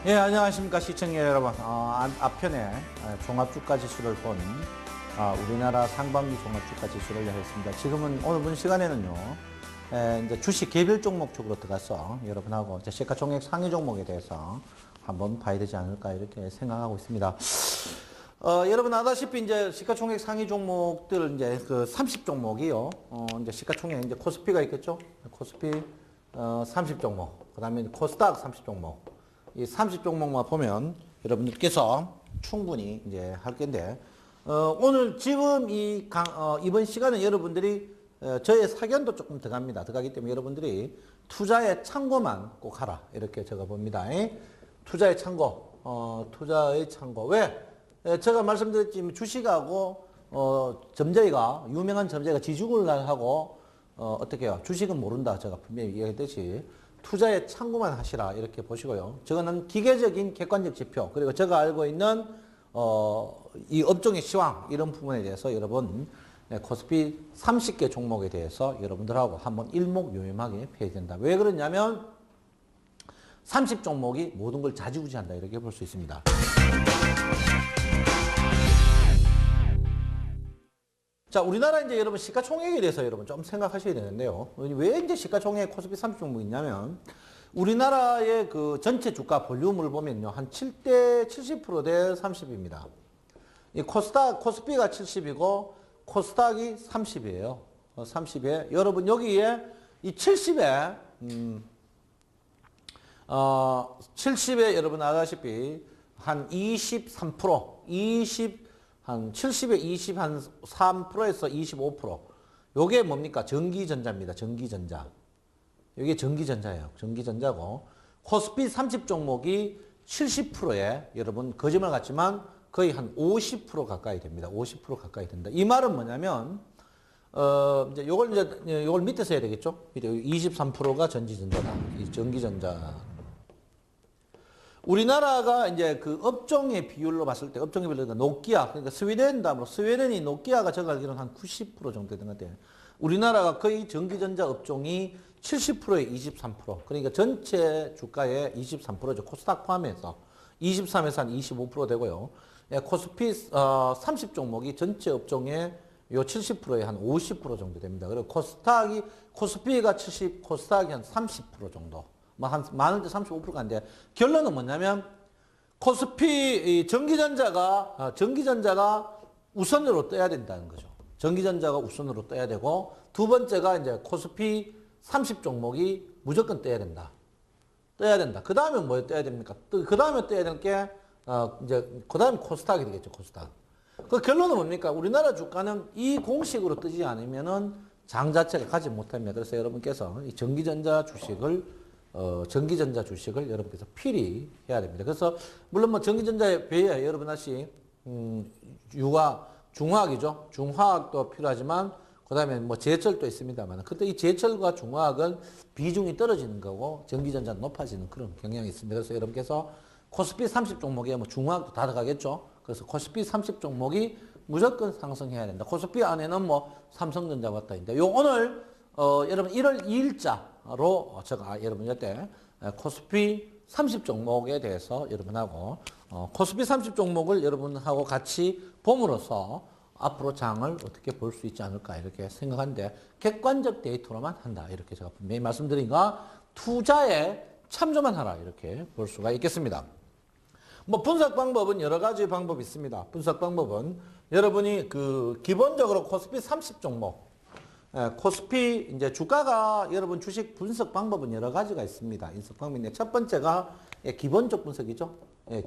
예, 안녕하십니까 시청자 여러분. 앞편에 종합주가 지수를 본 우리나라 상반기 종합주가 지수를 하겠습니다. 지금은 오늘 본 시간에는요, 이제 주식 개별 종목 쪽으로 들어가서 여러분하고 이제 시가총액 상위 종목에 대해서 한번 봐야 되지 않을까 이렇게 생각하고 있습니다. 여러분 아다시피 이제 시가총액 상위 종목들 이제 그 30종목이요. 이제 시가총액 이제 코스피가 있겠죠. 코스피 30종목. 그다음에 코스닥 30종목. 이 30종목만 보면 여러분들께서 충분히 이제 할 건데, 오늘 지금 이번 시간은 여러분들이 저의 사견도 조금 들어갑니다. 들어가기 때문에 여러분들이 투자의 참고만 꼭 하라. 이렇게 적어 봅니다. 투자의 참고, 투자의 참고. 왜? 제가 말씀드렸지만 주식하고, 유명한 점쟁이가 지죽을 하고, 어떻게 해요? 주식은 모른다. 제가 분명히 얘기했듯이. 투자에 참고만 하시라 이렇게 보시고요. 저거는 기계적인 객관적 지표, 그리고 제가 알고 있는 이 업종의 시황 이런 부분에 대해서 여러분 코스피 30개 종목에 대해서 여러분들하고 한번 일목요연하게 해야 된다. 왜 그러냐면 30종목이 모든 걸 좌지우지한다 이렇게 볼 수 있습니다. 자, 우리나라 이제 여러분 시가총액에 대해서 여러분 좀 생각하셔야 되는데요. 왜 이제 시가총액 코스피 30종목이 있냐면, 우리나라의 그 전체 주가 볼륨을 보면요. 한 7대 70%대 30입니다. 이 코스피가 70이고, 코스닥이 30이에요. 30에. 여러분 여기에 이 70에, 70에 여러분 아다시피 한 23%, 한 70에 23%에서 25%. 요게 뭡니까? 전기전자입니다. 전기전자. 요게 전기전자예요. 전기전자고. 코스피 30 종목이 70%에 여러분 거짓말 같지만 거의 한 50% 가까이 됩니다. 50% 가까이 된다. 이 말은 뭐냐면, 이제 요걸 밑에서 해야 되겠죠? 23%가 전기전자다. 이 전기전자. 우리나라가 이제 그 업종의 비율로 봤을 때, 업종의 비율로 노키아, 그러니까 스웨덴 다음으로, 스웨덴이 노키아가 제가 알기로는 한 90% 정도 되는 것 같아요. 우리나라가 거의 전기전자 업종이 70%에 23%. 그러니까 전체 주가의 23%죠. 코스닥 포함해서. 23에서 한 25% 되고요. 코스피 30 종목이 전체 업종의 요 70%에 한 50% 정도 됩니다. 그리고 코스피가 70, 코스닥이 한 30% 정도. 한 많은데 35%가 안 돼. 결론은 뭐냐면, 코스피 전기전자가 우선으로 떠야 된다는 거죠. 전기전자가 우선으로 떠야 되고, 두 번째가 이제 코스피 30 종목이 무조건 떠야 된다. 떠야 된다. 그 다음에 뭐 떠야 됩니까? 그 다음에 떠야 될 게, 그 다음에 코스닥이 되겠죠, 코스닥. 그 결론은 뭡니까? 우리나라 주가는 이 공식으로 뜨지 않으면은 장 자체가 가지 못합니다. 그래서 여러분께서 이 전기전자 주식을 여러분께서 필히 해야 됩니다. 그래서, 물론 뭐 전기전자에 비해 여러분 다시, 중화학이죠. 중화학도 필요하지만, 그 다음에 뭐 제철도 있습니다만, 그때 이 제철과 중화학은 비중이 떨어지는 거고, 전기전자는 높아지는 그런 경향이 있습니다. 그래서 여러분께서 코스피 30 종목에 뭐 중화학도 다 들어가겠죠. 그래서 코스피 30 종목이 무조건 상승해야 된다. 코스피 안에는 뭐 삼성전자 왔다 있는데, 오늘, 여러분 1월 2일자로 제가 여러분한테 코스피 30 종목에 대해서 여러분하고 코스피 30 종목을 여러분하고 같이 봄으로써 앞으로 장을 어떻게 볼 수 있지 않을까 이렇게 생각하는데, 객관적 데이터로만 한다 이렇게 제가 분명히 말씀드리니까 투자에 참조만 하라 이렇게 볼 수가 있겠습니다. 뭐 분석 방법은 여러 가지 방법이 있습니다. 분석 방법은 여러분이 기본적으로 코스피 30 종목, 코스피 이제 주가가 여러분 주식 분석 방법은 여러 가지가 있습니다. 분석 방법인데 첫 번째가 기본적 분석이죠.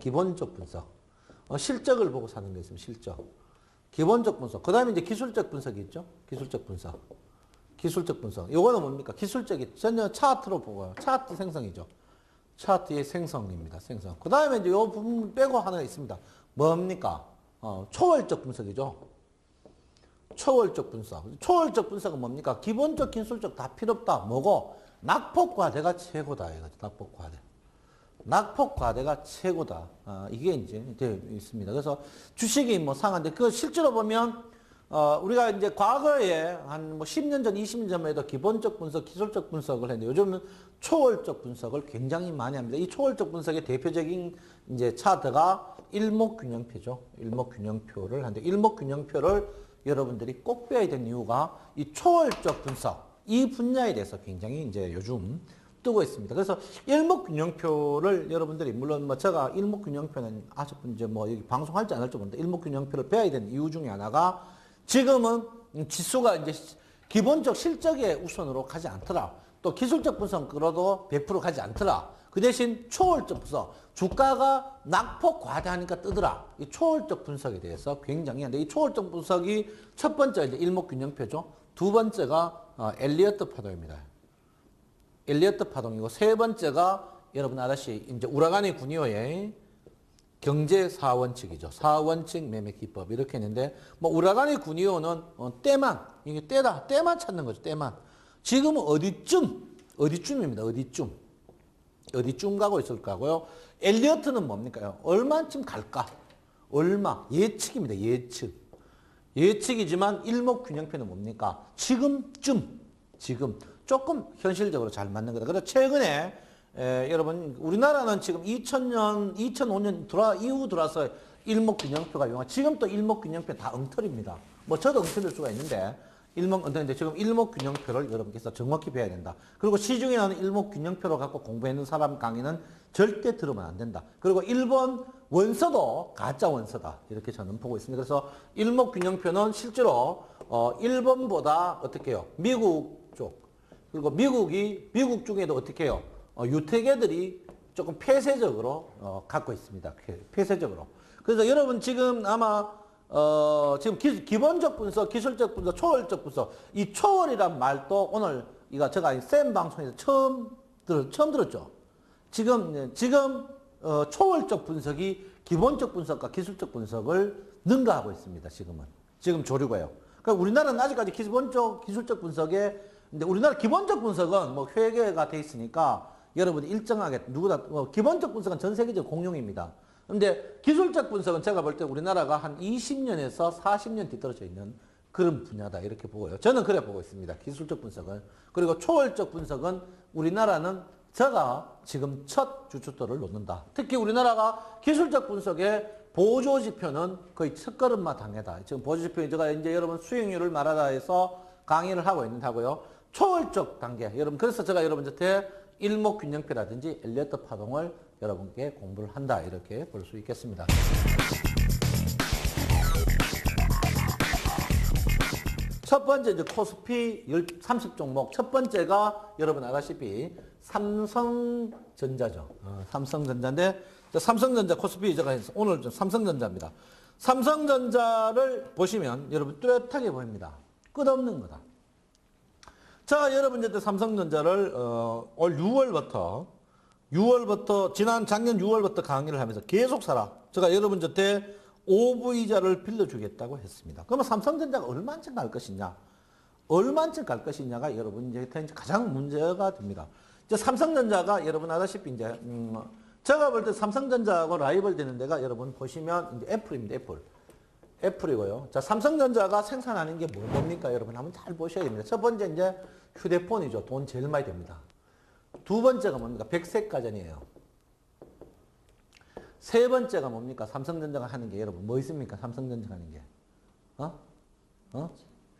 기본적 분석. 실적을 보고 사는 게 있습니다. 실적. 기본적 분석. 그 다음에 이제 기술적 분석이 있죠. 기술적 분석. 기술적 분석. 요거는 뭡니까? 기술적이 전혀 차트로 보고요. 차트 생성이죠. 차트의 생성입니다. 생성. 그 다음에 이제 요 부분 빼고 하나가 있습니다. 뭡니까? 초월적 분석이죠. 초월적 분석. 초월적 분석은 뭡니까? 기본적, 기술적 다 필요 없다. 뭐고? 낙폭과대가 최고다. 이거죠. 낙폭과대. 낙폭과대가 최고다. 이게 이제 되어 있습니다. 그래서 주식이 뭐 상한데, 그 실제로 보면 우리가 이제 과거에 한 뭐 10년 전, 20년 전만 해도 기본적 분석, 기술적 분석을 했는데 요즘은 초월적 분석을 굉장히 많이 합니다. 이 초월적 분석의 대표적인 이제 차트가 일목균형표죠. 일목균형표를 하는데 일목균형표를 여러분들이 꼭 배워야 되는 이유가 이 초월적 분석, 이 분야에 대해서 굉장히 이제 요즘 뜨고 있습니다. 그래서 일목균형표를 여러분들이 물론 뭐 제가 일목균형표는 아직 이제 뭐 여기 방송할지 안 할지 모르는데 일목균형표를 배워야 되는 이유 중에 하나가 지금은 지수가 이제 기본적 실적에 우선으로 가지 않더라. 또 기술적 분석 끌어도 100% 가지 않더라. 그 대신 초월적 분석, 주가가 낙폭 과대하니까 뜨더라. 이 초월적 분석에 대해서 굉장히 한데 이 초월적 분석이 첫 번째 이제 일목균형표죠. 두 번째가 엘리어트 파동입니다. 엘리어트 파동이고 세 번째가 여러분 아다시 이제 우라카니 구니오의 경제 4원칙이죠. 4원칙 매매 기법 이렇게 했는데 뭐 우라카니 구니오는 때만 이게 때만 찾는 거죠. 때만. 지금은 어디쯤입니다. 어디쯤 가고 있을 거고요. 엘리어트는 뭡니까요? 얼마쯤 갈까? 얼마 예측입니다. 예측이지만 일목균형표는 뭡니까? 지금 조금 현실적으로 잘 맞는 거다. 그래서 최근에 여러분 우리나라는 지금 2000년, 2005년 이후 들어와서 일목균형표가 유행하. 지금 또 일목균형표 다 엉터리입니다. 뭐 저도 엉터릴 수가 있는데 근데 지금 일목균형표를 여러분께서 정확히 배워야 된다. 그리고 시중에 나오는 일목균형표를 갖고 공부하는 사람 강의는 절대 들으면 안 된다. 그리고 일본 원서도 가짜 원서다. 이렇게 저는 보고 있습니다. 그래서 일목균형표는 실제로 일본보다 어떻게 해요? 미국 쪽. 그리고 미국 중에도 어떻게 해요? 유태계들이 조금 폐쇄적으로 갖고 있습니다. 폐쇄적으로. 그래서 여러분 지금 아마 지금 기본적 분석, 기술적 분석, 초월적 분석, 이 초월이란 말도 오늘 이거 제가 쌤 방송에서 처음 들었죠. 지금 초월적 분석이 기본적 분석과 기술적 분석을 능가하고 있습니다. 지금 조류가요. 그러니까 우리나라는 아직까지 기술적 분석에 근데 우리나라 기본적 분석은 뭐 회계가 돼 있으니까 여러분이 일정하게 누구나 기본적 분석은 전 세계적 공용입니다. 근데 기술적 분석은 제가 볼 때 우리나라가 한 20년에서 40년 뒤떨어져 있는 그런 분야다 이렇게 보고요. 저는 그래 보고 있습니다. 기술적 분석은. 그리고 초월적 분석은 우리나라는 제가 지금 첫 주춧돌을 놓는다. 특히 우리나라가 기술적 분석의 보조지표는 거의 첫걸음마 단계다. 지금 보조지표 제가 이제 여러분 수익률을 말하다 해서 강의를 하고 있는다고요. 초월적 단계. 여러분 그래서 제가 여러분한테 일목균형표라든지 엘리어트 파동을 여러분께 공부를 한다 이렇게 볼 수 있겠습니다. 첫 번째 이제 코스피 30종목 첫 번째가 여러분 아시다시피 삼성전자죠. 삼성전자인데 삼성전자 코스피 제가 오늘 삼성전자입니다. 삼성전자를 보시면 여러분 뚜렷하게 보입니다. 끝없는 거다. 자, 여러분 이제 삼성전자를 올 6월부터 작년 6월부터 강의를 하면서 계속 사라. 제가 여러분 저때 OV자를 빌려주겠다고 했습니다. 그러면 삼성전자가 얼마쯤 갈 것이냐? 얼마쯤 갈 것이냐가 여러분 이제 가장 문제가 됩니다. 이제 삼성전자가 여러분 아다시피 이제 제가 볼 때 삼성전자하고 라이벌 되는 데가 여러분 보시면 이제 애플입니다. 애플이고요. 자, 삼성전자가 생산하는 게 뭡니까? 여러분 한번 잘 보셔야 됩니다. 첫 번째 이제 휴대폰이죠. 돈 제일 많이 됩니다. 두 번째가 뭡니까? 백색 가전이에요. 세 번째가 뭡니까? 삼성전자가 하는 게 여러분 뭐 있습니까? 삼성전자가 하는 게.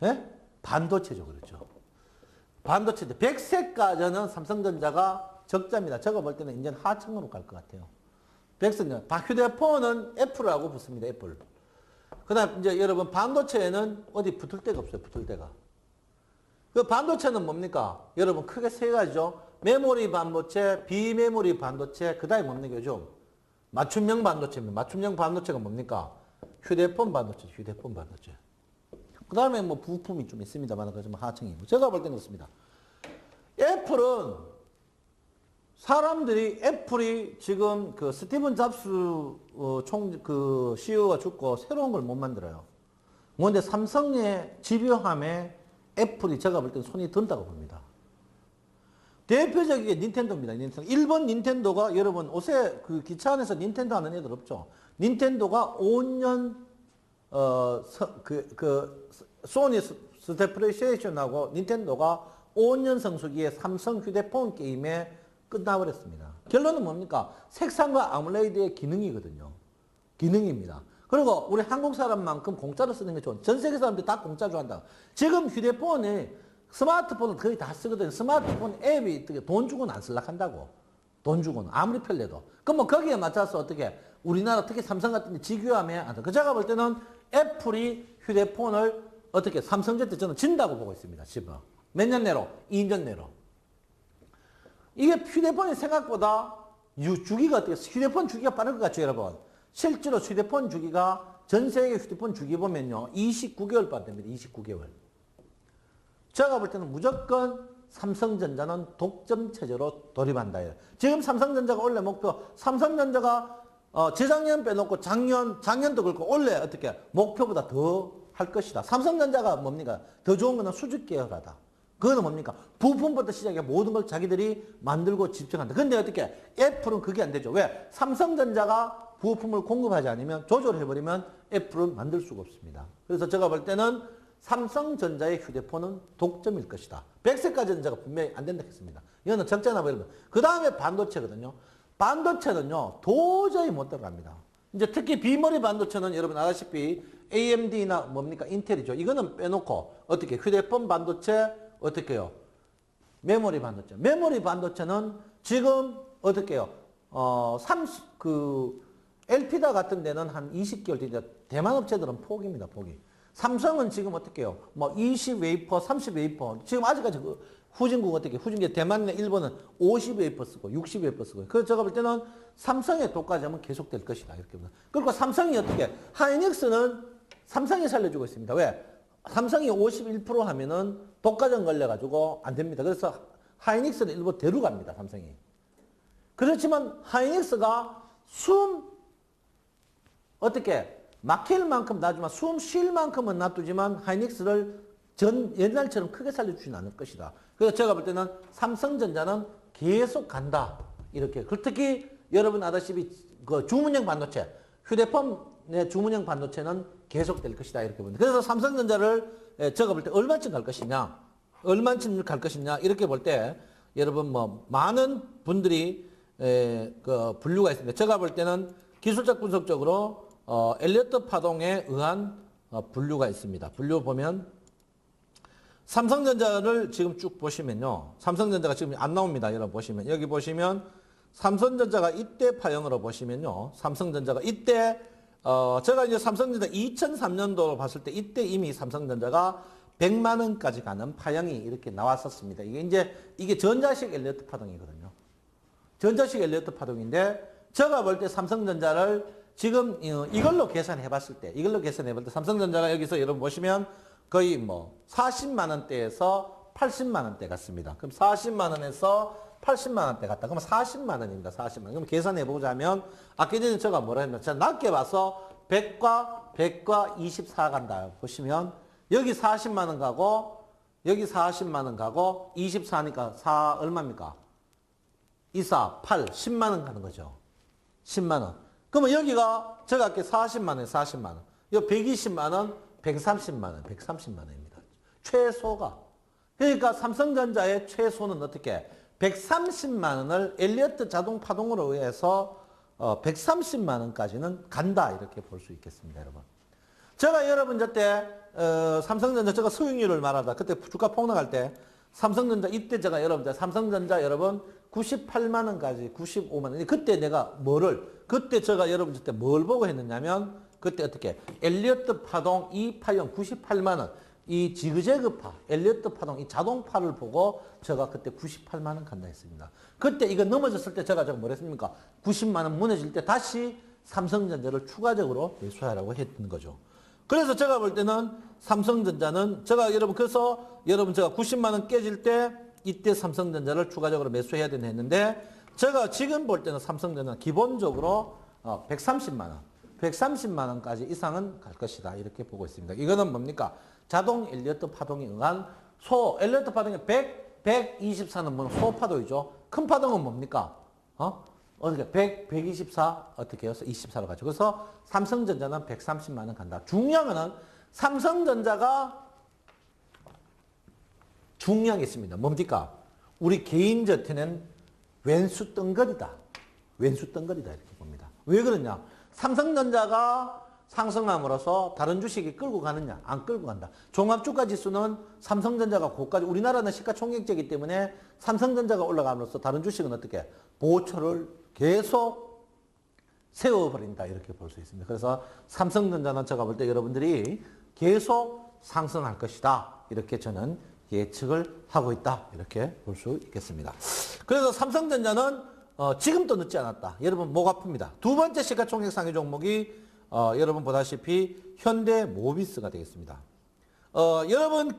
예? 반도체죠. 그렇죠. 반도체인데 백색 가전은 삼성전자가 적자입니다. 제가 볼 때는 이제 하층으로 갈 것 같아요. 백색 휴대폰은 애플하고 붙습니다. 애플. 그다음 이제 여러분 반도체에는 어디 붙을 데가 없어요. 붙을 데가. 그 반도체는 뭡니까? 여러분 크게 세 가지죠. 메모리 반도체, 비메모리 반도체, 그다음에 뭡니까 요즘? 맞춤형 반도체입니다. 맞춤형 반도체가 뭡니까? 휴대폰 반도체. 그다음에 뭐 부품이 좀 있습니다만 그좀 하층이고. 제가 볼 때는 그렇습니다. 애플은 애플이 지금 그 스티븐 잡스 CEO가 죽고 새로운 걸 못 만들어요. 뭔데 삼성의 집요함에 애플이 제가 볼 때는 손이 든다고 봅니다. 대표적인 게 닌텐도입니다. 일본 닌텐도가 여러분 옷에 그 기차 안에서 닌텐도 하는 애들 없죠. 닌텐도가 5년 소니 스태프레이션하고 닌텐도가 5년 성수기에 삼성 휴대폰 게임에 끝나버렸습니다. 결론은 뭡니까? 색상과 아몰레이드의 기능이거든요. 기능입니다. 그리고 우리 한국 사람만큼 공짜로 쓰는 게 좋은. 전 세계 사람들이 다 공짜 좋아한다. 지금 휴대폰에 스마트폰을 거의 다 쓰거든요. 스마트폰 앱이 돈 주고는 안 쓸락한다고. 돈 주고는. 아무리 편리해도. 그럼 뭐 거기에 맞춰서 어떻게 우리나라 특히 삼성 같은 데 직유하면 안 돼. 그 제가 볼 때는 애플이 휴대폰을 어떻게 삼성전자 저는 진다고 보고 있습니다. 지금. 몇 년 내로? 2년 내로. 이게 휴대폰이 생각보다 주기가 어떻게 휴대폰 주기가 빠른 것 같죠, 여러분? 실제로 휴대폰 주기가 전 세계 휴대폰 주기 보면요. 29개월 빠릅니다. 29개월. 제가 볼 때는 무조건 삼성전자는 독점 체제로 돌입한다. 지금 삼성전자가 원래 목표, 삼성전자가 재작년 빼놓고 작년도 그렇고 원래 어떻게 목표보다 더 할 것이다. 삼성전자가 뭡니까? 더 좋은 거는 수직 계열하다. 그거는 뭡니까? 부품부터 시작해 모든 걸 자기들이 만들고 집중한다. 근데 어떻게? 애플은 그게 안 되죠. 왜? 삼성전자가 부품을 공급하지 않으면 조절해버리면 애플은 만들 수가 없습니다. 그래서 제가 볼 때는 삼성전자의 휴대폰은 독점일 것이다. 100세까지 전자가 분명히 안 된다 했습니다. 이거는 적잖아 보이면. 그 다음에 반도체거든요. 반도체는요. 도저히 못 들어갑니다. 이제 특히 비머리 반도체는 여러분 아시다시피 AMD나 뭡니까? 인텔이죠. 이거는 빼놓고 어떻게 휴대폰 반도체 어떻게 해요? 메모리 반도체. 메모리 반도체는 지금 어떻게 해요? 엘피다 같은 데는 한 20개월 뒤에 대만 업체들은 포기입니다. 포기. 삼성은 지금 어떻게 해요? 뭐 20웨이퍼, 30웨이퍼. 지금 아직까지 후진국 어떻게 후진국 대만이나 일본은 50웨이퍼 쓰고 60웨이퍼 쓰고. 그래서 제가 볼 때는 삼성의 독과점은 계속될 것이다. 이렇게 봅니다. 그리고 삼성이 어떻게 하이닉스는 삼성이 살려주고 있습니다. 왜? 삼성이 51% 하면은 독과점 걸려가지고 안 됩니다. 그래서 하이닉스는 일부 데려갑니다. 삼성이. 그렇지만 하이닉스가 어떻게 막힐 만큼 놔주지만 숨 쉴 만큼은 놔두지만 하이닉스를 옛날처럼 크게 살려주지는 않을 것이다. 그래서 제가 볼 때는 삼성전자는 계속 간다. 이렇게. 특히 여러분 아다시피 그 주문형 반도체, 휴대폰의 주문형 반도체는 계속 될 것이다. 이렇게 봅니다. 그래서 삼성전자를 제가 볼 때 얼마쯤 갈 것이냐, 얼마쯤 갈 것이냐 이렇게 볼 때 여러분 뭐 많은 분들이 그 분류가 있습니다. 제가 볼 때는 기술적 분석적으로 엘리어트 파동에 의한 분류가 있습니다. 분류 보면 삼성전자를 지금 쭉 보시면요. 삼성전자가 지금 안 나옵니다. 여러분 보시면 여기 보시면 삼성전자가 이때 파형으로 보시면요. 삼성전자가 이때 제가 이제 삼성전자 2003년도로 봤을 때 이때 이미 삼성전자가 100만 원까지 가는 파형이 이렇게 나왔었습니다. 이게 전자식 엘리어트 파동이거든요. 전자식 엘리어트 파동인데 제가 볼 때 삼성전자를 지금 이걸로 계산해 봤을 때 삼성전자가 여기서 여러분 보시면 거의 뭐 40만 원대에서 80만 원대 같습니다. 그럼 40만 원에서 80만 원대 갔다. 그러면 40만 원입니다. 40만 원. 그럼 계산해 보자면 아까 전에 제가 뭐라 했나? 제가 낮게 봐서 100과 24 간다. 보시면 여기 40만 원 가고 여기 40만 원 가고 24니까 4 얼마입니까? 24, 8, 10만 원 가는 거죠. 10만 원. 그러면 여기가 제가 아까 40만 원, 40만 원. 이 120만 원, 130만 원, 130만 원입니다. 최소가. 그러니까 삼성전자의 최소는 어떻게? 130만 원을 엘리어트 자동 파동으로 의해서 130만 원까지는 간다. 이렇게 볼 수 있겠습니다, 여러분. 제가 여러분 저때 삼성전자 제가 수익률을 말하다 그때 주가 폭락할 때 삼성전자 이때 제가 여러분 삼성전자 여러분 98만 원까지 95만 원. 그때 내가 그때 제가 여러분 저때 뭘 보고 했느냐면 그때 어떻게 엘리어트 파동 이 파형 98만 원 이 지그재그파 엘리어트 파동 이 자동파를 보고 제가 그때 98만 원 간다 했습니다. 그때 이거 넘어졌을 때 제가 뭐 했습니까? 90만 원 무너질 때 다시 삼성전자를 추가적으로 매수하라고 했던 거죠. 그래서 제가 볼 때는 삼성전자는 제가 여러분 제가 90만 원 깨질 때 이때 삼성전자를 추가적으로 매수해야 되는 했는데 제가 지금 볼 때는 삼성전자는 기본적으로 130만 원까지 이상은 갈 것이다. 이렇게 보고 있습니다. 이거는 뭡니까? 자동 엘리어트 파동에 의한 엘리어트 파동이 124는 뭐 소파동이죠. 큰 파동은 뭡니까? 어떻게 124 어떻게 해서 24로 가죠. 그래서 삼성전자는 130만 원 간다. 중요한 거는 삼성전자가 중요한 게 있습니다. 뭡니까? 우리 개인저태는 왼수 덩거리다. 왼수 덩거리다 이렇게 봅니다. 왜 그러냐? 삼성전자가 상승함으로써 다른 주식이 끌고 가느냐? 안 끌고 간다. 종합주가 지수는 삼성전자가 고가지. 우리나라는 시가총액제이기 때문에 삼성전자가 올라감으로써 다른 주식은 어떻게? 보초를 계속 세워버린다. 이렇게 볼 수 있습니다. 그래서 삼성전자는 제가 볼 때 여러분들이 계속 상승할 것이다. 이렇게 저는 예측을 하고 있다. 이렇게 볼 수 있겠습니다. 그래서 삼성전자는 지금도 늦지 않았다. 여러분 목 아픕니다. 두 번째 시가총액 상위 종목이 여러분 보다시피 현대모비스가 되겠습니다. 여러분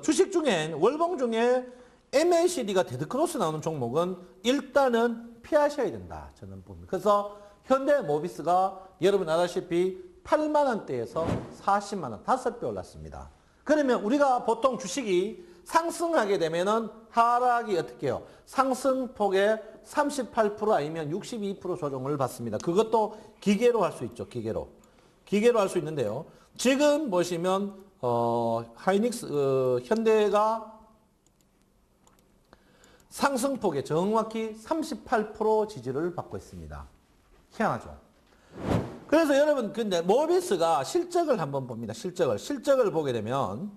주식 중에 월봉 중에 MACD가 데드크로스 나오는 종목은 일단은 피하셔야 된다. 저는 봅니다. 그래서 현대모비스가 여러분 아다시피 8만 원대에서 40만 원, 5배 올랐습니다. 그러면 우리가 보통 주식이 상승하게 되면은 하락이 어떻게 해요? 상승폭의 38% 아니면 62% 조정을 받습니다. 그것도 기계로 할 수 있죠. 기계로 할 수 있는데요. 지금 보시면 현대가 상승폭에 정확히 38% 지지를 받고 있습니다. 희한하죠. 그래서 여러분 근데 모비스가 실적을 한번 봅니다. 실적을 보게 되면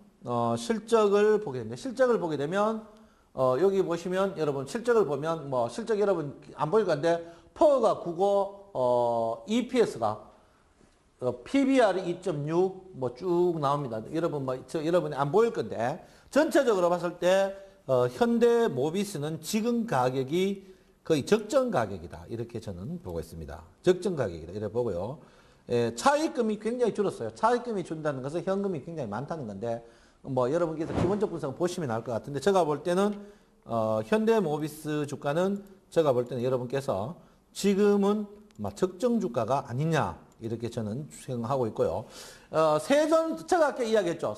여기 보시면 여러분 실적을 보면 실적 여러분 안 보일 건데 퍼가 9고 EPS가 PBR이 2.6 쭉 나옵니다. 여러분 여러분이 안 보일 건데 전체적으로 봤을 때 현대모비스는 지금 가격이 거의 적정 가격이다. 이렇게 저는 보고 있습니다. 적정 가격이다. 이렇게 보고요. 차익금이 굉장히 줄었어요. 차익금이 준다는 것은 현금이 굉장히 많다는 건데 여러분께서 기본적 분석을 보시면 알 것 같은데 제가 볼 때는 현대모비스 주가는 제가 볼 때는 여러분께서 지금은 적정 주가가 아니냐 이렇게 저는 생각하고 있고요. 제가 아까 이야기했죠.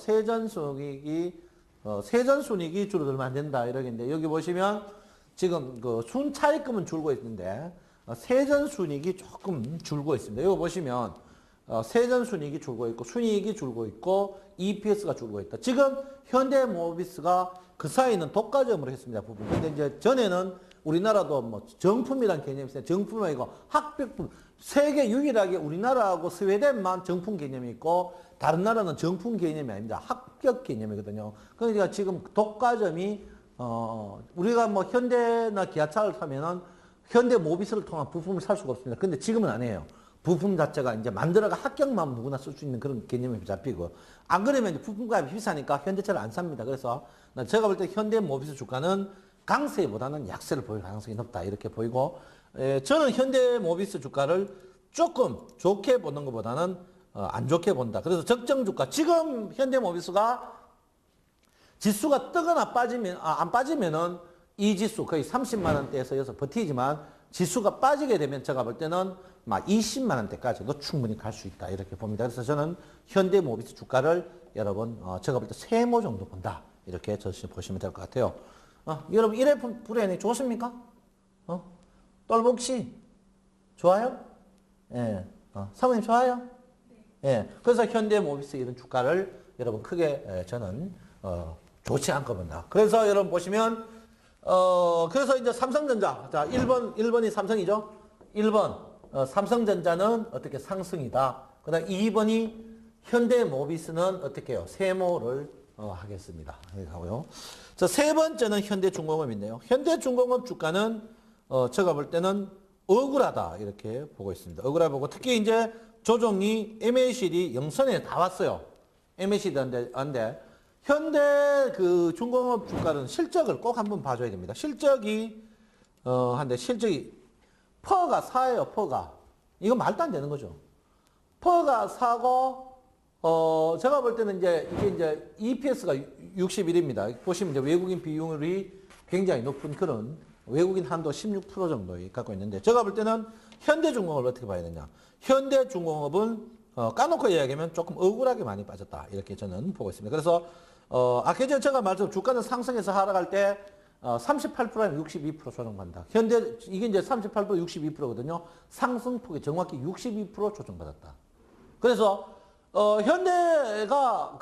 세전순이익이 줄어들면 안 된다 이러겠는데 여기 보시면 지금 순차익금은 줄고 있는데 세전순이익이 조금 줄고 있습니다. 이거 보시면 세전순이익이 줄고 있고 순이익이 줄고 있고 EPS가 줄고 있다. 지금 현대모비스가 그 사이는 독과점으로 했습니다. 부분. 근데 이제 전에는 우리나라도 정품이란 개념이 있어요. 정품이 아니고 합격품. 세계 유일하게 우리나라하고 스웨덴만 정품 개념이 있고 다른 나라는 정품 개념이 아닙니다. 합격 개념이거든요. 그러니까 지금 독과점이 우리가 현대나 기아차를 사면은 현대모비스를 통한 부품을 살 수가 없습니다. 근데 지금은 아니에요. 부품 자체가 이제 만들어가 합격만 누구나 쓸 수 있는 그런 개념이 잡히고 안 그러면 이제 부품값이 비싸니까 현대차를 안 삽니다. 그래서 제가 볼 때 현대모비스 주가는 강세보다는 약세를 보일 가능성이 높다 이렇게 보이고 저는 현대모비스 주가를 조금 좋게 보는 것보다는 안 좋게 본다. 그래서 적정 주가 지금 현대모비스가 지수가 뜨거나 안 빠지면은 이 지수 거의 30만 원대에서 버티지만 지수가 빠지게 되면 제가 볼 때는 20만 원대까지도 충분히 갈 수 있다 이렇게 봅니다. 그래서 저는 현대모비스 주가를 여러분 제가 볼 때 세모 정도 본다 이렇게 보시면 될 것 같아요. 여러분 1F 브레인이 좋습니까? 똘복씨 좋아요? 예. 사모님 좋아요? 예. 그래서 현대모비스 이런 주가를 여러분 크게 저는 좋지 않고 본다. 그래서 여러분 보시면 그래서 이제 삼성전자 자 1번이 삼성이죠. 1번 삼성전자는 어떻게 상승이다. 그다음 2번이 현대모비스는 어떻게 해요? 세모를 하겠습니다. 이렇게 하고요. 자, 세 번째는 현대중공업인데요. 현대중공업 주가는 제가 볼 때는 억울하다 이렇게 보고 있습니다. 억울하 보고 특히 이제 조정이 MACD 영선에 다 왔어요. MACD 안돼. 현대 중공업 주가는 실적을 꼭 한번 봐줘야 됩니다. 실적이 실적이 퍼가 4예요. 퍼가 이거 말도 안 되는 거죠. 퍼가 4고 제가 볼 때는 이게 이제 EPS가 61입니다. 보시면 이제 외국인 비율이 굉장히 높은 그런 외국인 한도 16% 정도 갖고 있는데 제가 볼 때는 현대중공업을 어떻게 봐야 되냐. 현대중공업은 까놓고 이야기하면 조금 억울하게 많이 빠졌다. 이렇게 저는 보고 있습니다. 그래서 아까 전에 제가 말씀 주가는 상승해서 하락할 때 38%아니면 62% 조정받는다. 현대 이게 이제 38% 62%거든요. 상승폭이 정확히 62% 조정받았다. 그래서 현대가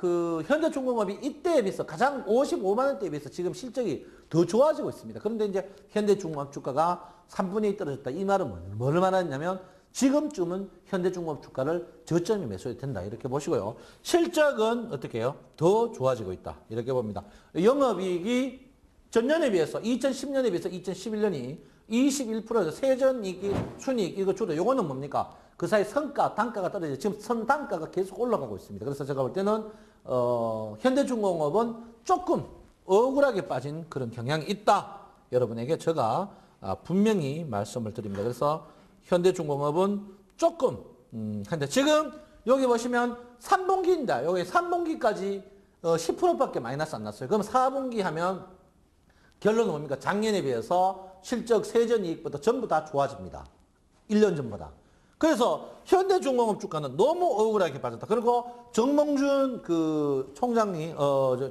현대중공업이 이때에 비해서 가장 55만 원대에 비해서 지금 실적이 더 좋아지고 있습니다. 그런데 이제 현대중공업 주가가 3분의 2 떨어졌다. 이 말은 뭘 말하냐면 지금쯤은 현대중공업 주가를 저점에 매수해도 된다. 이렇게 보시고요. 실적은 어떻게 해요? 더 좋아지고 있다. 이렇게 봅니다. 영업이익이 전년에 비해서 2010년에 비해서 2011년이 21%에서 세전이익이 순이익 이거 줄어. 요거는 뭡니까? 그 사이 성가, 단가가 떨어져 지금 선단가가 계속 올라가고 있습니다. 그래서 제가 볼 때는 현대중공업은 조금 억울하게 빠진 그런 경향이 있다. 여러분에게 제가 분명히 말씀을 드립니다. 그래서 현대중공업은 조금 근데 지금 여기 보시면 3분기입니다. 여기 3분기까지 10%밖에 마이너스 안 났어요. 그럼 4분기 하면 결론은 뭡니까? 작년에 비해서 실적 세전이익보다 전부 다 좋아집니다. 1년 전보다. 그래서 현대중공업 주가는 너무 억울하게 빠졌다. 그리고 정몽준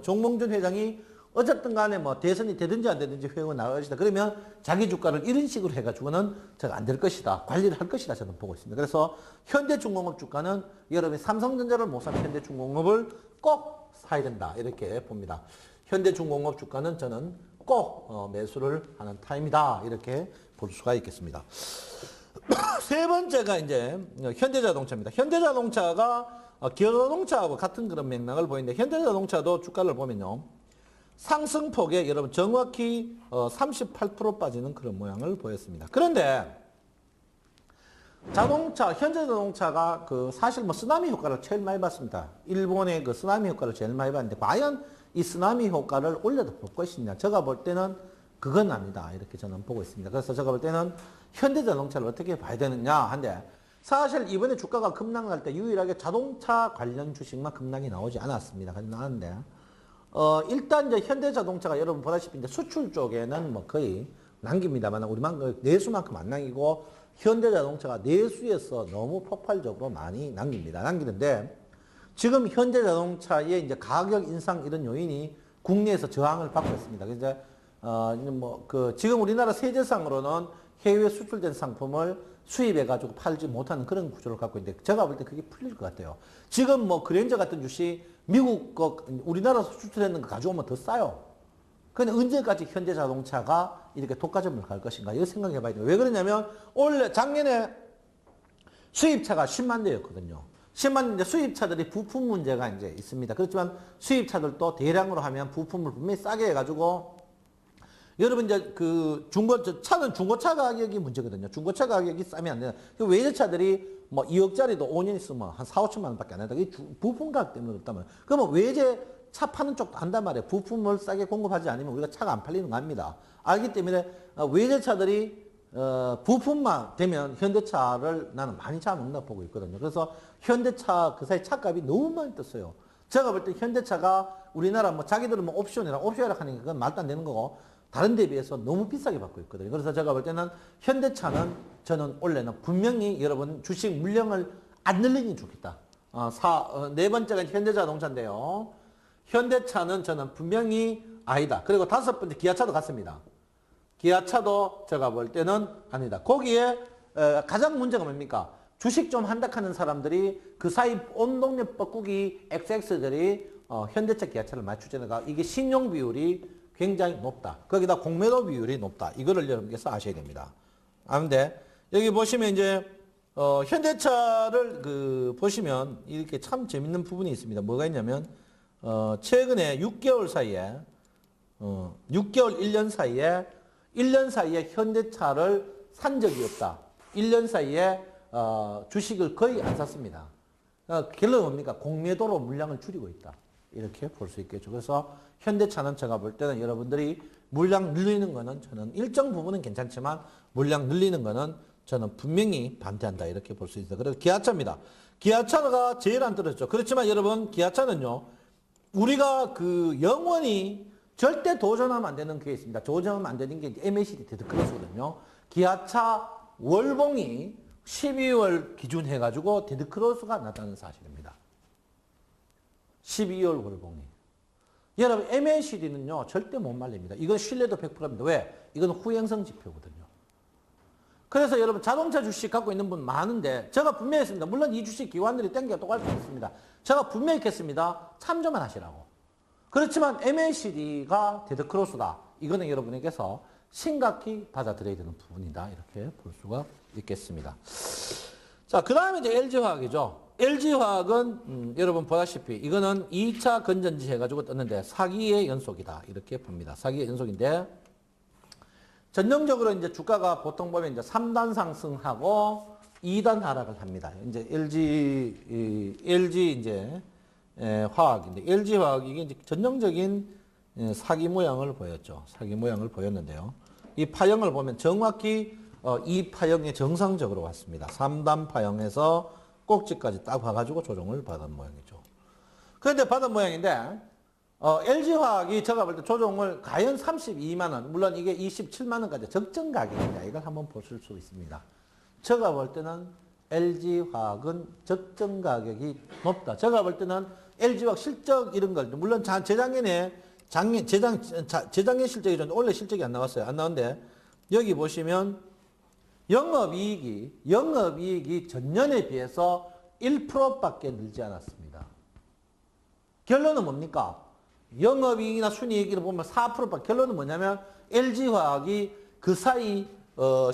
정몽준 회장이 어쨌든 간에 뭐 대선이 되든지 안 되든지 회원은 나올 것이다. 그러면 자기 주가를 이런 식으로 해가지고는 제가 안 될 것이다. 관리를 할 것이다. 저는 보고 있습니다. 그래서 현대중공업 주가는 여러분이 삼성전자를 못 사면 현대중공업을 꼭 사야 된다. 이렇게 봅니다. 현대중공업 주가는 저는 꼭 매수를 하는 타임이다. 이렇게 볼 수가 있겠습니다. 세 번째가 이제 현대자동차입니다. 현대자동차가 기아자동차하고 같은 그런 맥락을 보이는데 현대자동차도 주가를 보면요. 상승폭에 여러분 정확히 38% 빠지는 그런 모양을 보였습니다. 그런데 현대자동차가 사실 쓰나미 효과를 제일 많이 봤습니다. 일본의 쓰나미 효과를 제일 많이 봤는데 과연 이 쓰나미 효과를 올려도 볼 것이냐. 제가 볼 때는 그건 아니다. 이렇게 저는 보고 있습니다. 그래서 제가 볼 때는 현대자동차를 어떻게 봐야 되느냐 한데 사실 이번에 주가가 급락할 때 유일하게 자동차 관련 주식만 급락이 나오지 않았습니다. 나왔는데 일단 이제 현대자동차가 여러분 보다시피 이제 수출 쪽에는 뭐 거의 남깁니다만 우리만 내수만큼 안 남기고 현대자동차가 내수에서 너무 폭발적으로 많이 남깁니다. 남기는데 지금 현대자동차의 이제 가격 인상 이런 요인이 국내에서 저항을 받고 있습니다. 그래서 지금 우리나라 세제상으로는 해외 수출된 상품을 수입해가지고 팔지 못하는 그런 구조를 갖고 있는데 제가 볼 때 그게 풀릴 것 같아요. 지금 그랜저 같은 주식 미국 우리나라에서 수출했는 거 가져오면 더 싸요. 근데 언제까지 현대자동차가 이렇게 독과점을 갈 것인가 이거 생각해 봐야 돼요. 왜 그러냐면 원래 작년에 수입차가 10만 대였거든요. 10만 대인데 수입차들이 부품 문제가 이제 있습니다. 그렇지만 수입차들도 대량으로 하면 부품을 분명히 싸게 해가지고 여러분 이제 차는 중고차 가격이 문제거든요. 중고차 가격이 싸면 안 되나. 외제차들이 2억짜리도 5년 있으면 한 4, 5천만 원밖에 안 한다. 이게 부품 가격 때문에 그렇다면. 그러면 외제 차 파는 쪽도 안단 말이에요. 부품을 싸게 공급하지 않으면 우리가 차가 안 팔리는 거 압니다. 알기 때문에 외제차들이 부품만 되면 현대차를 나는 많이 잡아먹나 보고 있거든요. 그래서 현대차 그 사이 차값이 너무 많이 떴어요. 제가 볼 때 현대차가 우리나라 자기들은 옵션이라 하는 게 그건 말도 안 되는 거고 다른 데에 비해서 너무 비싸게 받고 있거든요. 그래서 제가 볼 때는 현대차는 저는 원래는 분명히 여러분 주식 물량을 안 늘리는 게 좋겠다. 네 번째가 현대자동차인데요. 현대차는 저는 분명히 아니다. 그리고 다섯 번째 기아차도 같습니다. 기아차도 제가 볼 때는 아니다. 거기에 가장 문제가 뭡니까? 주식 좀 한다 하는 사람들이 그 사이 온 동네 뻐꾸기 XX들이 현대차 기아차를 많이 추천해가 이게 신용 비율이 굉장히 높다. 거기다 공매도 비율이 높다. 이거를 여러분께서 아셔야 됩니다. 근데 여기 보시면 이제 현대차를 보시면 이렇게 참 재밌는 부분이 있습니다. 뭐가 있냐면 최근에 6개월 사이에 6개월 1년 사이에 현대차를 산 적이 없다. 1년 사이에 주식을 거의 안 샀습니다. 결론은 뭡니까? 공매도로 물량을 줄이고 있다. 이렇게 볼 수 있겠죠. 그래서 현대차는 제가 볼 때는 여러분들이 물량 늘리는 거는 저는 일정 부분은 괜찮지만 물량 늘리는 거는 저는 분명히 반대한다. 이렇게 볼 수 있어요. 그래서 기아차입니다. 기아차가 제일 안 떨어졌죠. 그렇지만 여러분 기아차는요. 우리가 영원히 절대 도전하면 안 되는 게 있습니다. 도전하면 안 되는 게 MACD 데드크로스거든요. 기아차 월봉이 12월 기준 해가지고 데드크로스가 났다는 사실입니다. 12월 월봉이. 여러분 MACD는요 절대 못 말립니다. 이건 신뢰도 100%입니다. 왜? 이건 후행성 지표거든요. 그래서 여러분 자동차 주식 갖고 있는 분 많은데 제가 분명히 했습니다. 물론 이 주식 기관들이 땡겨 또 갈 수 있습니다. 제가 분명히 했습니다. 참조만 하시라고. 그렇지만 MACD가 데드크로스다. 이거는 여러분에게서 심각히 받아들여야 되는 부분이다. 이렇게 볼 수가 있겠습니다. 자, 그 다음에 이제 LG화학이죠. LG화학은 여러분 보다시피 이거는 2차 건전지 해가지고 떴는데 사기의 연속이다. 이렇게 봅니다. 사기의 연속인데 전형적으로 이제 주가가 보통 보면 이제 3단 상승하고 2단 하락을 합니다. 이제 LG 이제 화학인데 LG 화학이 이게 이제 전형적인 사기 모양을 보였죠. 사기 모양을 보였는데요. 이 파형을 보면 정확히 이 파형이 정상적으로 왔습니다. 3단 파형에서 꼭지까지 딱 와가지고 조정을 받은 모양이죠. 그런데 받은 모양인데 LG화학이 제가 볼 때 조정을 과연 32만 원, 물론 이게 27만 원까지 적정 가격이냐 이걸 한번 보실 수 있습니다. 제가 볼 때는 LG화학은 적정 가격이 높다. 제가 볼 때는 LG화학 실적 이런 걸 물론 재작년 실적이 좀 원래 실적이 안 나왔어요. 안 나왔는데 여기 보시면 영업이익이 전년에 비해서 1%밖에 늘지 않았습니다. 결론은 뭡니까? 영업이익이나 순이익을 보면 4%밖에 결론은 뭐냐면 LG화학이 그 사이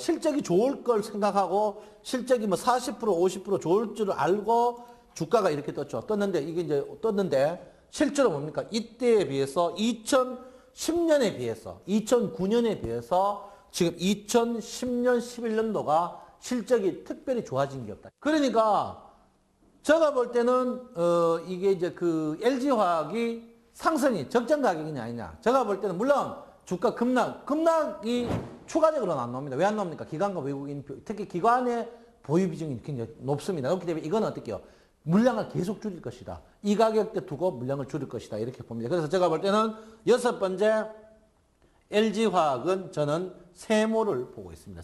실적이 좋을 걸 생각하고 실적이 뭐 40% 50% 좋을 줄 알고 주가가 이렇게 떴죠. 떴는데 이게 이제 떴는데 실제로 뭡니까? 이때에 비해서 2010년에 비해서 2009년에 비해서 지금 2010년 11년도가 실적이 특별히 좋아진 게 없다. 그러니까 제가 볼 때는 이게 이제 그 LG화학이 상승이 적정 가격이냐 아니냐. 제가 볼 때는 물론 주가 급락이 추가적으로는 안 나옵니다. 왜 안 나옵니까? 기관과 외국인, 특히 기관의 보유 비중이 굉장히 높습니다. 그렇기 때문에 이건 어떻게 해요? 물량을 계속 줄일 것이다. 이 가격대 두고 물량을 줄일 것이다. 이렇게 봅니다. 그래서 제가 볼 때는 여섯 번째 LG화학은 저는 세모를 보고 있습니다.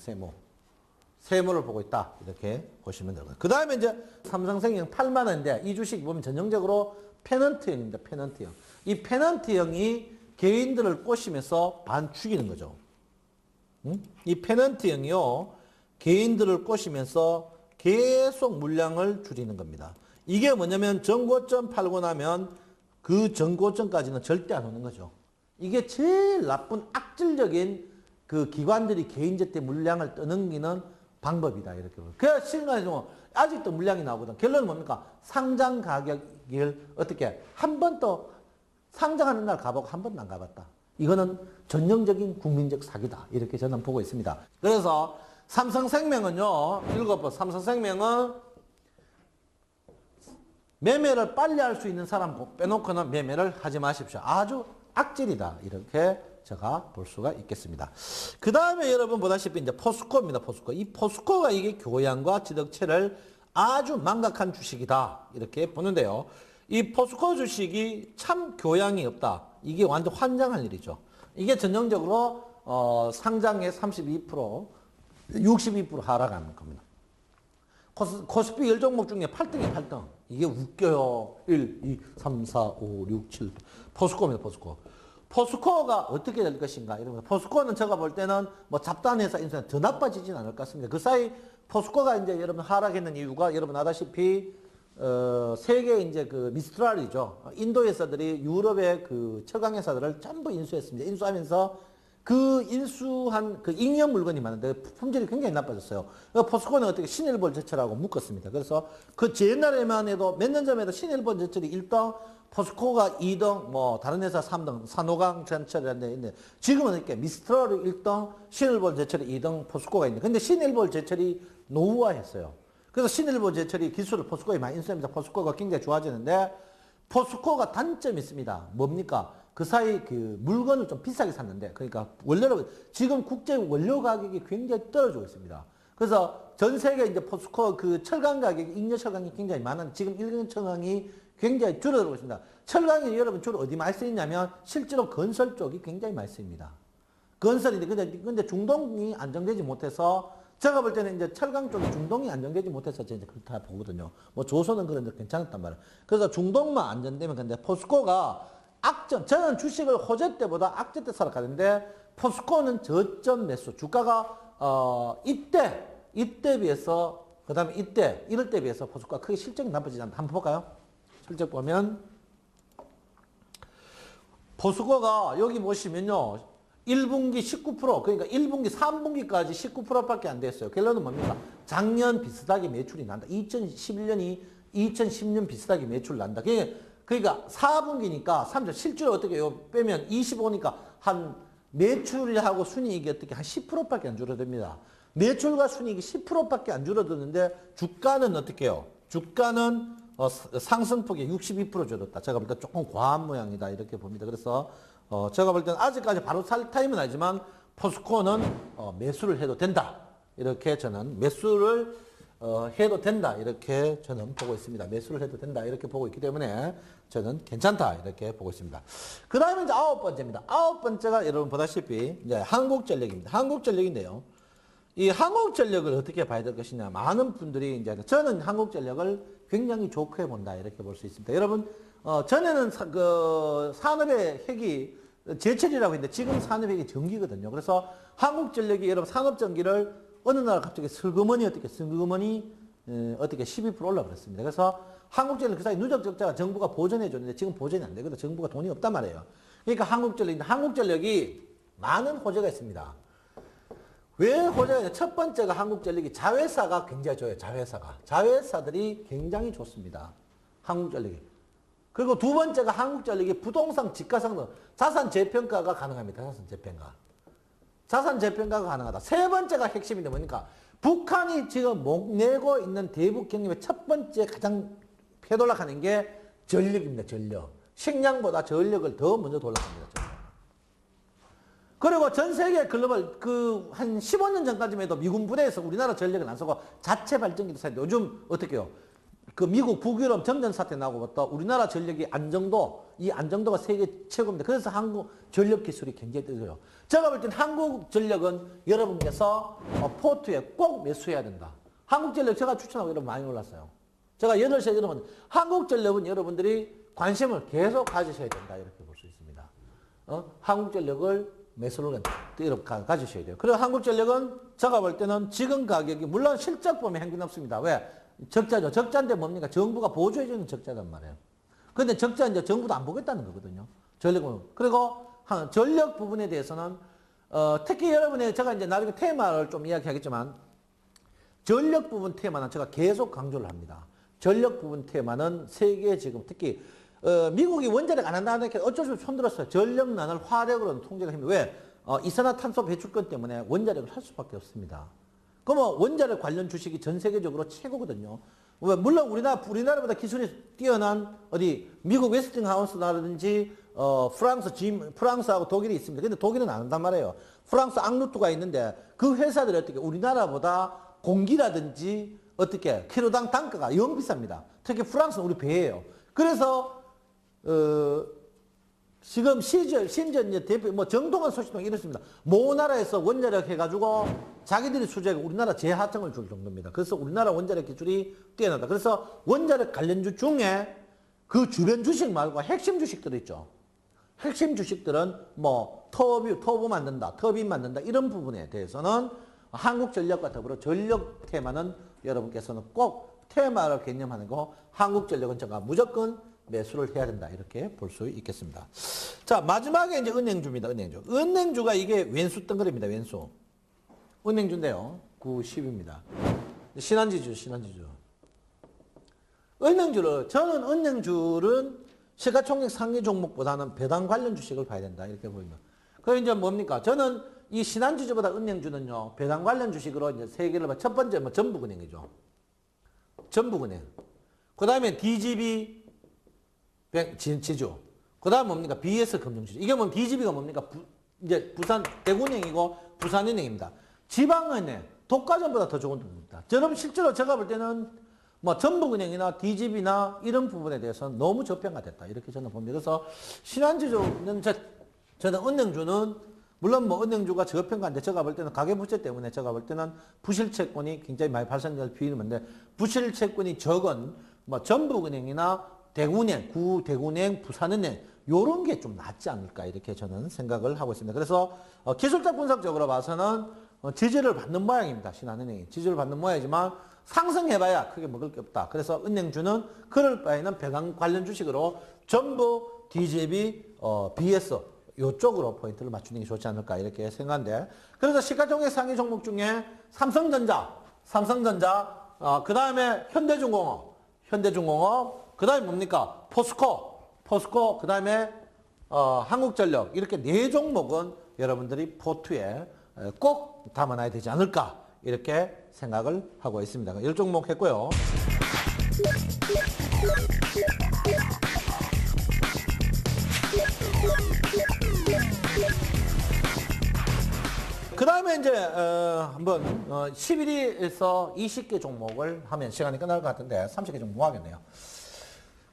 세모를 보고 있다. 이렇게 보시면 되고요. 그 다음에 이제 삼성생명 8만 원인데 이 주식 보면 전형적으로 페넌트형입니다. 페넌트형. 이 페넌트형이 개인들을 꼬시면서 반 죽이는 거죠. 이 페넌트형이요. 개인들을 꼬시면서 계속 물량을 줄이는 겁니다. 이게 뭐냐면 전고점 팔고 나면 그 전고점까지는 절대 안 오는 거죠. 이게 제일 나쁜 악질적인 그 기관들이 개인제 때 물량을 떠넘기는 방법이다. 이렇게 보면. 그래서 시간에서 아직도 물량이 나오거든. 결론은 뭡니까? 상장 가격을 어떻게 한 번 더 상장하는 날 가보고 한 번도 안 가봤다. 이거는 전형적인 국민적 사기다. 이렇게 저는 보고 있습니다. 그래서 삼성생명은요. 읽어봐. 삼성생명은 매매를 빨리 할 수 있는 사람 빼놓고는 매매를 하지 마십시오. 아주 악질이다. 이렇게 제가 볼 수가 있겠습니다. 그 다음에 여러분 보다시피 이제 포스코입니다. 포스코. 이 포스코가 이게 교양과 지덕체를 아주 망각한 주식이다. 이렇게 보는데요. 이 포스코 주식이 참 교양이 없다. 이게 완전 환장할 일이죠. 이게 전형적으로 상장의 32%, 62% 하락하는 겁니다. 코스피 10종목 중에 8등이 8등. 이게 웃겨요. 1, 2, 3, 4, 5, 6, 7. 포스코입니다. 포스코. 포스코가 어떻게 될 것인가 이런 거. 포스코는 제가 볼 때는 뭐 잡다한 회사 인수는 더 나빠지진 않을 것 같습니다. 그 사이 포스코가 이제 여러분 하락했는 이유가 여러분 아다시피 세계 이제 그 미스트랄이죠. 인도 회사들이 유럽의 그 철강 회사들을 전부 인수했습니다. 인수하면서 그 인수한 그 잉여 물건이 많은데 품질이 굉장히 나빠졌어요. 포스코는 어떻게 신일본 제철하고 묶었습니다. 그래서 그 옛날에만 해도 몇 년 전에도 신일본 제철이 1등, 포스코가 2등, 뭐 다른 회사 3등, 산호강 제철이라는 데 있는데 지금은 이렇게 미스트랄이 1등, 신일본 제철이 2등, 포스코가 있는데 근데 신일본 제철이 노후화했어요. 그래서 신일본 제철이 기술을 포스코에 많이 인수하면서 포스코가 굉장히 좋아지는데 포스코가 단점이 있습니다. 뭡니까? 그 사이 그 물건을 좀 비싸게 샀는데 그러니까 원료로 지금 국제 원료 가격이 굉장히 떨어지고 있습니다. 그래서 전 세계 이제 포스코 그 철강 가격이 잉여 철강이 굉장히 많은데 지금 잉여 철강이 굉장히 줄어들고 있습니다. 철강이 여러분 주로 어디 많이 쓰이냐면 실제로 건설 쪽이 굉장히 많이 쓰입니다. 건설인데 근데 중동이 안정되지 못해서 제가 볼 때는 이제 철강 쪽이 중동이 안정되지 못해서 이제 그렇다 보거든요. 뭐 조선은 그런데 괜찮았단 말이에요. 그래서 중동만 안정되면 근데 포스코가 악전, 저는 주식을 호재 때보다 악재 때 살아가는데 포스코는 저점 매수, 주가가 이때 비해서 그다음에 이럴 때 비해서 포스코가 크게 실적이 나쁘지 않다. 한번 볼까요? 실적 보면 포스코가 여기 보시면요. 1분기 19%, 그러니까 1분기, 3분기까지 19%밖에 안 됐어요. 결론은 뭡니까? 작년 비슷하게 매출이 난다. 2011년이 2010년 비슷하게 매출 난다. 그러니까 4분기니까 3절 실제로 어떻게 요 빼면 25니까 한 매출하고 순이익이 어떻게 한 10%밖에 안 줄어듭니다. 매출과 순이익이 10%밖에 안 줄어드는데 주가는 어떻게 해요? 주가는 상승폭이 62% 줄었다. 제가 볼 때 조금 과한 모양이다 이렇게 봅니다. 그래서 제가 볼 때는 아직까지 바로 살 타임은 아니지만 포스코는 매수를 해도 된다. 이렇게 저는 매수를 해도 된다. 이렇게 저는 보고 있습니다. 매수를 해도 된다. 이렇게 보고 있기 때문에 저는 괜찮다. 이렇게 보고 있습니다. 그 다음에 이제 9번째입니다. 9번째가 여러분 보다시피 이제 한국전력입니다. 한국전력인데요. 이 한국전력을 어떻게 봐야 될 것이냐. 많은 분들이 이제 저는 한국전력을 굉장히 좋게 본다. 이렇게 볼 수 있습니다. 여러분, 전에는 산업의 핵이 제철이라고 했는데 지금 산업핵이 전기거든요. 그래서 한국전력이 여러분 산업전기를 어느 날 갑자기 슬그머니 어떻게 12% 올라버렸습니다. 그래서 한국전력 그 사이 누적 적자가 정부가 보전해 줬는데 지금 보전이 안 되거든. 정부가 돈이 없단 말이에요. 그러니까 한국전력이 많은 호재가 있습니다. 왜 호재가 있냐? 첫 번째가 한국전력이 자회사가 굉장히 좋아요. 자회사들이 굉장히 좋습니다. 한국전력이. 그리고 두 번째가 한국전력이 부동산 지가상승, 자산 재평가가 가능합니다. 자산 재평가가 가능하다. 세 번째가 핵심인데 뭡니까? 북한이 지금 목내고 있는 대북 경협의 첫 번째 가장 패돌락하는 게 전력입니다. 전력. 식량보다 전력을 더 먼저 돌락합니다. 전력. 그리고 전 세계 글로벌 한 15년 전까지만 해도 미군 부대에서 우리나라 전력을 안 쓰고 자체 발전기도 사는데 요즘 어떻게 해요? 그 미국 북유럽 정전 사태 나고부터 우리나라 전력이 이 안정도가 세계 최고입니다. 그래서 한국 전력 기술이 굉장히 뜨거워요. 제가 볼 땐 한국 전력은 여러분께서 포트에 꼭 매수해야 된다. 한국 전력 제가 추천하고 여러분 많이 올랐어요. 제가 8시에 여러분 한국 전력은 여러분들이 관심을 계속 가지셔야 된다. 이렇게 볼 수 있습니다. 한국 전력을 매수를 가지셔야 돼요. 그리고 한국 전력은 제가 볼 때는 지금 가격이 물론 실적 보면 형편없습니다. 왜? 적자죠. 적자인데 뭡니까? 정부가 보조해주는 적자단 말이에요. 근데 적자는 이제 정부도 안 보겠다는 거거든요. 전력은. 그리고 전력 부분에 대해서는, 특히 여러분의 제가 이제 나중에 테마를 좀 이야기하겠지만, 전력 부분 테마는 제가 계속 강조를 합니다. 전력 부분 테마는 세계 지금 특히, 미국이 원자력 안 한다는 게 어쩔 수 없이 손들었어요. 전력난을 화력으로는 통제가 힘들어요. 왜? 이산화탄소 배출권 때문에 원자력을 할 수밖에 없습니다. 그러면 원자력 관련 주식이 전 세계적으로 최고거든요. 물론 우리나라보다 기술이 뛰어난 미국 웨스팅하우스라든지 프랑스하고 독일이 있습니다. 근데 독일은 안 한단 말이에요. 프랑스 앙루트가 있는데 그 회사들이 어떻게 우리나라보다 공기라든지 어떻게 키로당 단가가 영 비쌉니다. 특히 프랑스는 우리 배예요. 그래서 지금 심지어 이제 대표 정동원 소식도 이렇습니다. 모 나라에서 원자력 해가지고 자기들이 수주하고 우리나라 재하청을 줄 정도입니다. 그래서 우리나라 원자력 기술이 뛰어나다. 그래서 원자력 관련주 중에 그 주변 주식 말고 핵심 주식들 있죠. 핵심 주식들은 터보 만든다, 터빈 만든다 이런 부분에 대해서는 한국전력과 더불어 전력 테마는 여러분께서는 꼭 테마를 개념하는 거 한국전력은 제가 무조건 매수를 해야 된다. 이렇게 볼 수 있겠습니다. 자, 마지막에 이제 은행주입니다. 은행주가 이게 왼수 덩어리입니다. 왼수. 은행주인데요. 9, 10입니다. 신한지주. 저는 은행주는 시가총액 상위 종목보다는 배당 관련 주식을 봐야 된다. 이렇게 보입니다. 그럼 이제 뭡니까? 저는 이 신한지주보다 은행주는요, 배당 관련 주식으로 이제 세 개를 첫 번째 전북은행이죠. 전북은행. 그 다음에 DGB 지주. 그 다음 뭡니까? BS 금융지주. 이게 DGB가 뭡니까? 이제 대구은행이고 부산은행입니다. 지방은행, 독과점보다 더 좋은 겁니다. 여러분 실제로 제가 볼 때는 전북은행이나 DGB나 이런 부분에 대해서는 너무 저평가됐다. 이렇게 저는 봅니다. 그래서 신한지주는 저는 은행주는 물론 은행주가 저평가인데 제가 볼 때는 가계부채 때문에 제가 볼 때는 부실채권이 굉장히 많이 발생될 비율인데 부실채권이 적은 전북은행이나 대구은행, 구대구은행, 부산은행 요런 게 좀 낫지 않을까 이렇게 저는 생각을 하고 있습니다. 그래서 기술적 분석적으로 봐서는 지지를 받는 모양입니다. 신한은행이 지지를 받는 모양이지만 상승해봐야 크게 먹을 게 없다. 그래서 은행주는 그럴 바에는 배당 관련 주식으로 전부 DJB, BS 요쪽으로 포인트를 맞추는 게 좋지 않을까 이렇게 생각하는데, 그래서 시가총액 상위 종목 중에 삼성전자, 그 다음에 현대중공업, 그 다음에 뭡니까? 포스코, 그 다음에 한국전력, 이렇게 네 종목은 여러분들이 포트에 꼭 담아놔야 되지 않을까 이렇게 생각을 하고 있습니다. 10종목 했고요. 그 다음에 이제 한번 11위에서 20개 종목을 하면 시간이 끝날 것 같은데 30개 종목 하겠네요.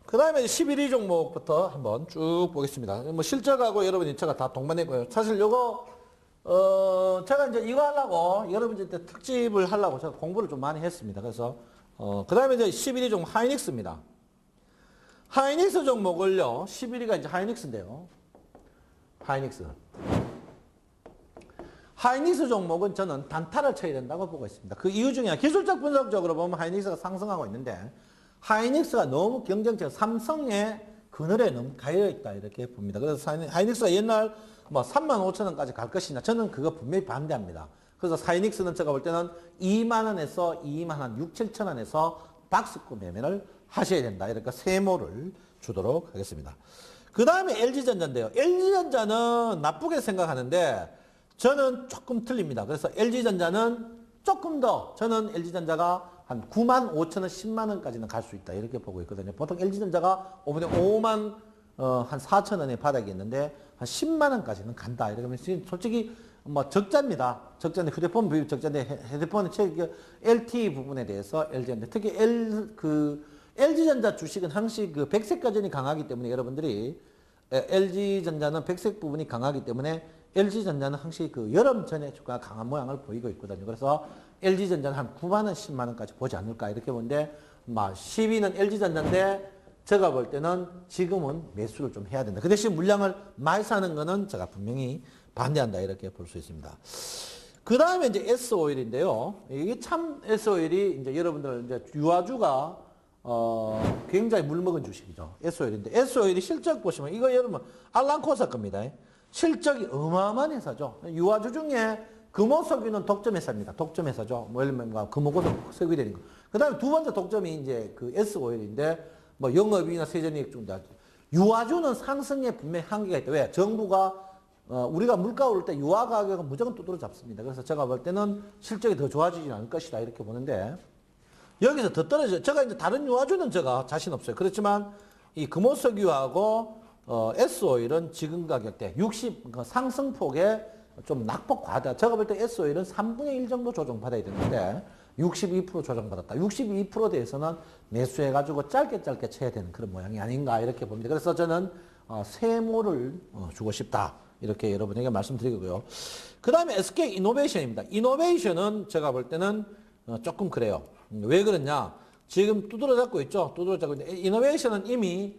그 다음에 11위 종목부터 한번 쭉 보겠습니다. 뭐 실적하고 여러분이 제가 다 동반했고요. 사실 요거 제가 이제 이거 하려고 여러분들 특집을 하려고 제가 공부를 좀 많이 했습니다. 그래서 그 다음에 이제 11위 종목 하이닉스입니다. 하이닉스 종목을요, 11위가 이제 하이닉스인데요. 하이닉스 종목은 저는 단타를 쳐야 된다고 보고 있습니다. 그 이유 중에 기술적 분석적으로 보면 하이닉스가 상승하고 있는데, 하이닉스가 너무 경쟁력, 삼성의 그늘에 너무 가여있다 이렇게 봅니다. 그래서 하이닉스가 옛날 뭐 35,000원까지 갈 것이냐, 저는 그거 분명히 반대합니다. 그래서 하이닉스는 제가 볼 때는 2만 원에서 2만 한 6, 7천 원에서 박스권 매매를 하셔야 된다. 이렇게 세모를 주도록 하겠습니다. 그 다음에 LG전자인데요. LG전자는 나쁘게 생각하는데 저는 조금 틀립니다. 그래서 LG전자는 조금 더, 저는 LG전자가 한 9만 5천 원, 10만 원까지는 갈 수 있다 이렇게 보고 있거든요. 보통 LG전자가 5만 한 4천 원의 바닥이 있는데 한 10만 원까지는 간다. 이러면 솔직히 뭐 적자입니다. 적자인데 휴대폰 부입 적자인데 휴대폰 LTE 부분에 대해서 LG전자, 특히 LG전자 주식은 항상 그 백색 가전이 강하기 때문에 여러분들이 LG전자는 백색 부분이 강하기 때문에 LG전자는 항상 그 여름 전에 주가가 강한 모양을 보이고 있거든요. 그래서 LG전자는 한 9만 원, 10만 원까지 보지 않을까 이렇게 보는데, 10위는 LG전자인데 제가 볼 때는 지금은 매수를 좀 해야 된다. 그 대신 물량을 많이 사는 거는 제가 분명히 반대한다 이렇게 볼 수 있습니다. 그 다음에 이제 S오일인데요. 이게 참 S오일이 이제 여러분들 이제 유아주가 굉장히 물먹은 주식이죠. S오일인데 S오일이 실적 보시면 이거 여러분 알랑코사 겁니다. 실적이 어마어마한 회사죠. 유아주 중에 금호석유는 독점회사입니다. 독점회사죠. 뭐 예를 들면 금호고속 석유 되는 거. 그 다음에 두 번째 독점이 이제 그 S오일인데 뭐 영업이익이나 세전이익 중 다. 유아주는 상승에 분명히 한계가 있다. 왜? 정부가 우리가 물가 오를 때 유아 가격은 무조건 두드러 잡습니다. 그래서 제가 볼 때는 실적이 더 좋아지지 않을 것이다 이렇게 보는데, 여기서 더 떨어져요. 제가 이제 다른 유아주는 제가 자신 없어요. 그렇지만 이 금호석유하고 S오일은 지금 가격대 60 상승폭에 좀 낙폭 과다. 제가 볼 때 S오일은 3분의 1 정도 조정받아야 되는데 62% 조정받았다. 62%에 대해서는 매수해가지고 짧게 쳐야 되는 그런 모양이 아닌가 이렇게 봅니다. 그래서 저는 세모를 주고 싶다. 이렇게 여러분에게 말씀드리고요. 그 다음에 SK 이노베이션입니다. 이노베이션은 제가 볼 때는 조금 그래요. 왜 그러냐. 지금 두드러 잡고 있죠. 두드러 잡고 있는데 이노베이션은 이미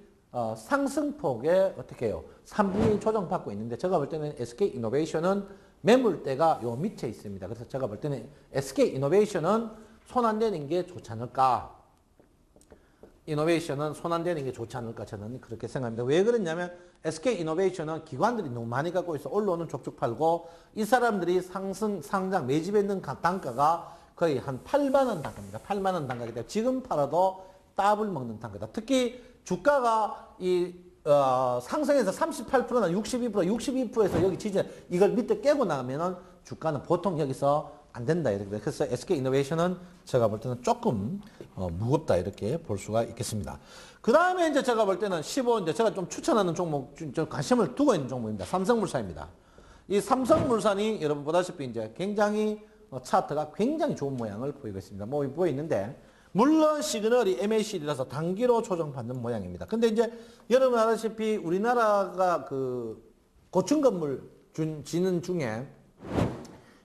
상승폭에 어떻게 해요? 3분의 1 조정받고 있는데 제가 볼 때는 SK 이노베이션은 매물대가 요 밑에 있습니다. 그래서 제가 볼 때는 SK 이노베이션은 손 안 대는 게 좋지 않을까. 이노베이션은 손 안 대는 게 좋지 않을까 저는 그렇게 생각합니다. 왜 그러냐면 SK 이노베이션은 기관들이 너무 많이 갖고 있어. 언론은 족족 팔고 이 사람들이 상장 매집했는 단가가 거의 한 8만 원 단가입니다. 8만 원 단가이기 때문에 지금 팔아도 따블 먹는 단가다. 특히 주가가 상승해서 38%나 62%에서 여기 지지 이걸 밑에 깨고 나가면은 주가는 보통 여기서 안 된다 이렇게. 그래서 SK 이노베이션은 제가 볼 때는 조금 무겁다 이렇게 볼 수가 있겠습니다. 그 다음에 이제 제가 볼 때는 15인데 제가 좀 추천하는 종목, 좀 관심을 두고 있는 종목입니다. 삼성물산입니다. 이 삼성물산이 여러분 보다시피 이제 굉장히 차트가 굉장히 좋은 모양을 보이고 있습니다. 뭐 보이는데 물론 시그널이 MACD라서 단기로 조정받는 모양입니다. 근데 이제 여러분 아시다시피 우리나라가 그 고층건물 짓는 중에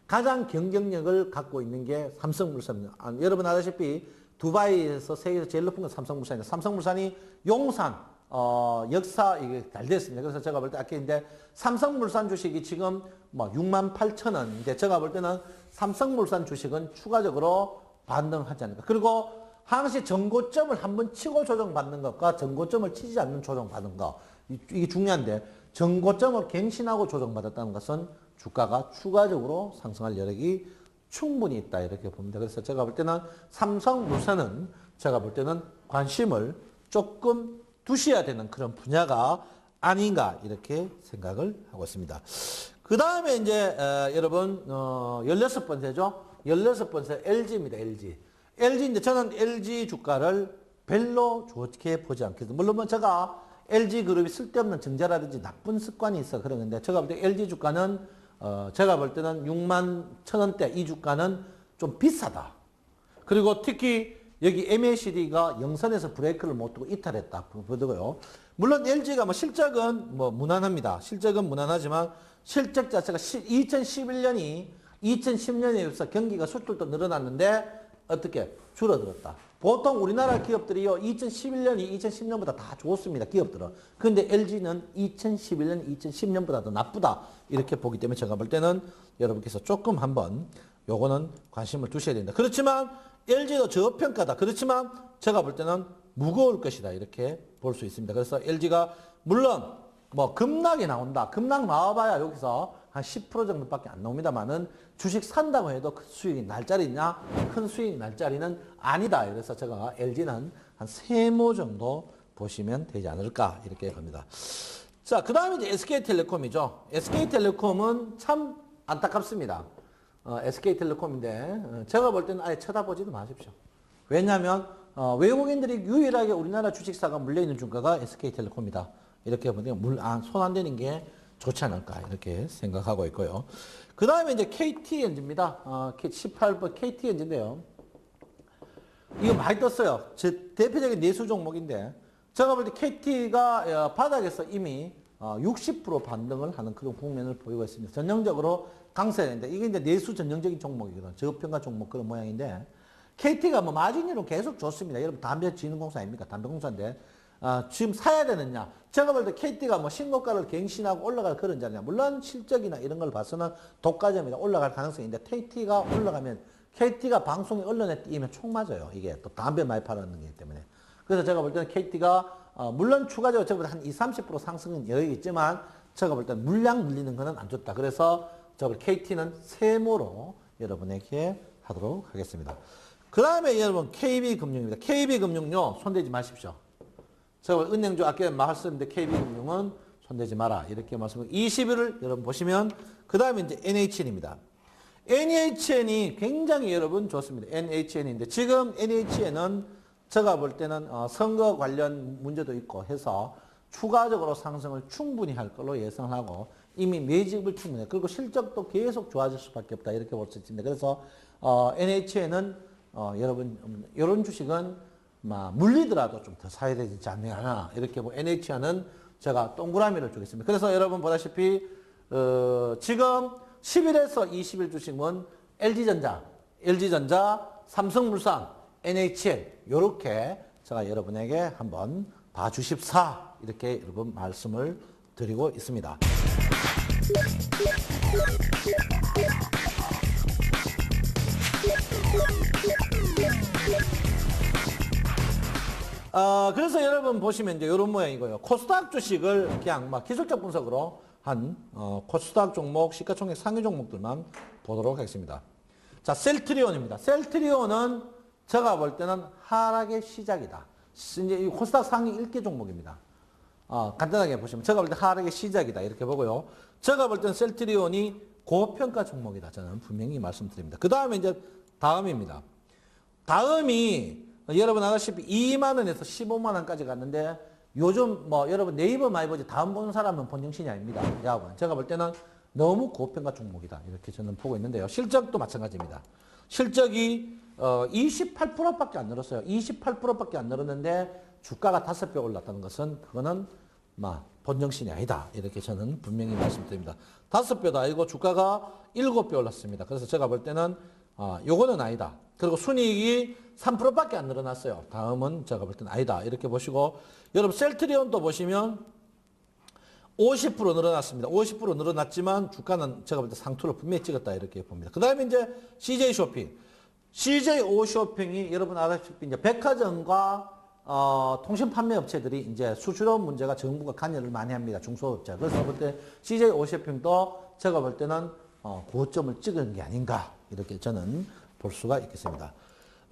가장 경쟁력을 갖고 있는 게 삼성물산입니다. 여러분 아시다시피 두바이에서 세계에서 제일 높은 건 삼성물산입니다. 삼성물산이 용산, 역사 이게 잘 됐습니다. 그래서 제가 볼 때 아까 이제 삼성물산 주식이 지금 뭐 68,000원. 제가 볼 때는 삼성물산 주식은 추가적으로 반등하지 않을까. 그리고 항시 전고점을 한번 치고 조정받는 것과 전고점을 치지 않는 조정받는 것. 이게 중요한데 전고점을 갱신하고 조정받았다는 것은 주가가 추가적으로 상승할 여력이 충분히 있다 이렇게 봅니다. 그래서 제가 볼 때는 삼성물산은 제가 볼 때는 관심을 조금 두셔야 되는 그런 분야가 아닌가 이렇게 생각을 하고 있습니다. 그 다음에 이제 여러분 16번째죠. 16번째 LG입니다. LG 이제 저는 LG 주가를 별로 좋게 보지 않겠습니다. 물론 제가 LG 그룹이 쓸데없는 증자라든지 나쁜 습관이 있어 그러는데 제가 볼 때 LG 주가는 제가 볼 때는 61,000원대 이 주가는 좀 비싸다. 그리고 특히 여기 MACD가 영선에서 브레이크를 못 두고 이탈했다. 보더고요. 물론 LG가 뭐 실적은 뭐 무난합니다. 실적은 무난하지만 실적 자체가 2011년에 비해서 경기가 수출도 늘어났는데 어떻게 줄어들었다. 보통 우리나라 기업들이요 2011년이 2010년보다 다 좋습니다. 기업들은. 그런데 LG는 2011년, 2010년보다 더 나쁘다. 이렇게 보기 때문에 제가 볼 때는 여러분께서 조금 한번 요거는 관심을 두셔야 된다. 그렇지만 LG도 저평가다. 그렇지만 제가 볼 때는 무거울 것이다. 이렇게 볼 수 있습니다. 그래서 LG가 물론 뭐 급락이 나온다. 급락 나와봐야 여기서 한 10% 정도밖에 안 나옵니다만은 주식 산다고 해도 큰 수익이 날 자리냐? 큰 수익 날 자리는 아니다. 그래서 제가 LG는 한 3모 정도 보시면 되지 않을까 이렇게 봅니다. 자, 그 다음에 이제 SK텔레콤이죠. SK텔레콤은 참 안타깝습니다. SK텔레콤인데 제가 볼 때는 아예 쳐다보지도 마십시오. 왜냐하면 외국인들이 유일하게 우리나라 주식사가 물려있는 주가가 SK텔레콤이다. 이렇게 보면 손 안 대는 게 좋지 않을까 이렇게 생각하고 있고요. 그 다음에 이제 KT엔지입니다. 18번 KT엔지인데요. 이거 많이 떴어요. 제 대표적인 내수 종목인데 제가 볼 때 KT가 바닥에서 이미 60% 반등을 하는 그런 국면을 보이고 있습니다. 전형적으로 강세인데 이게 이제 내수 전형적인 종목이거든요. 저평가 종목 그런 모양인데 KT가 뭐 마진율은 계속 좋습니다. 여러분 담배진흥공사 아닙니까? 담배공사인데 지금 사야 되느냐? 제가 볼 때 KT가 뭐 신고가를 갱신하고 올라갈 그런 자리냐? 물론 실적이나 이런 걸 봐서는 독과점이다 올라갈 가능성이 있는데 KT가 올라가면 KT가 방송이 언론에 띄면 총 맞아요. 이게 또 담배 많이 팔았는 거기 때문에. 그래서 제가 볼 때는 KT가 물론 추가적으로 저보다 한 20-30% 상승은 여유 있지만 제가 볼 때는 물량 늘리는 거는 안 좋다. 그래서 제가 볼 KT는 세모로 여러분에게 하도록 하겠습니다. 그 다음에 여러분 KB금융입니다. KB금융요 손대지 마십시오. 제가 은행주 아까 말씀드렸는데 KB금융은 손대지 마라 이렇게 말씀을 20일을 여러분 보시면 그 다음에 이제 NHN입니다. NHN이 굉장히 여러분 좋습니다. NHN인데 지금 NHN은 제가 볼 때는 선거 관련 문제도 있고 해서 추가적으로 상승을 충분히 할 걸로 예상을 하고 이미 매집을 충분해. 그리고 실적도 계속 좋아질 수밖에 없다 이렇게 볼 수 있습니다. 그래서 NHN은 여러분 이런 주식은 물리더라도 좀 더 사야 되지 않느냐 이렇게 NHN은 제가 동그라미를 주겠습니다. 그래서 여러분 보다시피 지금 10일에서 20일 주식은 LG전자, 삼성물산, NHN 이렇게 제가 여러분에게 한번 봐주십사 이렇게 여러분 말씀을 드리고 있습니다. 그래서 여러분 보시면 이제 이런 모양이고요. 코스닥 주식을 그냥 기술적 분석으로 한 코스닥 종목, 시가총액 상위 종목들만 보도록 하겠습니다. 자, 셀트리온입니다. 셀트리온은 제가 볼 때는 하락의 시작이다. 이제 이 코스닥 상위 1개 종목입니다. 간단하게 보시면 제가 볼 때 하락의 시작이다 이렇게 보고요. 제가 볼 때는 셀트리온이 고평가 종목이다. 저는 분명히 말씀드립니다. 그 다음에 이제 다음입니다. 다음이 여러분 아시다시피 2만 원에서 15만 원까지 갔는데 요즘 여러분 네이버 많이 보지 다음 보는 사람은 본정신이 아닙니다. 여러분 제가 볼 때는 너무 고평가 종목이다 이렇게 저는 보고 있는데요. 실적도 마찬가지입니다. 실적이 28%밖에 안 늘었어요. 28%밖에 안 늘었는데 주가가 5배 올랐다는 것은 그거는 본정신이 아니다 이렇게 저는 분명히 말씀드립니다. 5배도 아니고 주가가 7배 올랐습니다. 그래서 제가 볼 때는 요거는 아니다. 그리고 순이익이 3%밖에 안 늘어났어요. 다음은 제가 볼 때는 아니다. 이렇게 보시고 여러분 셀트리온도 보시면 50% 늘어났습니다. 50% 늘어났지만 주가는 제가 볼 때 상투를 분명히 찍었다 이렇게 봅니다. 그 다음에 이제 CJ 쇼핑. CJ 오쇼핑이 여러분 아시다시피 이제 백화점과 통신 판매 업체들이 이제 수수료 문제가 정부가 관여를 많이 합니다. 중소업체. 그래서 볼 때 CJ 오쇼핑도 제가 볼 때는 고점을 찍은 게 아닌가 이렇게 저는 볼 수가 있겠습니다.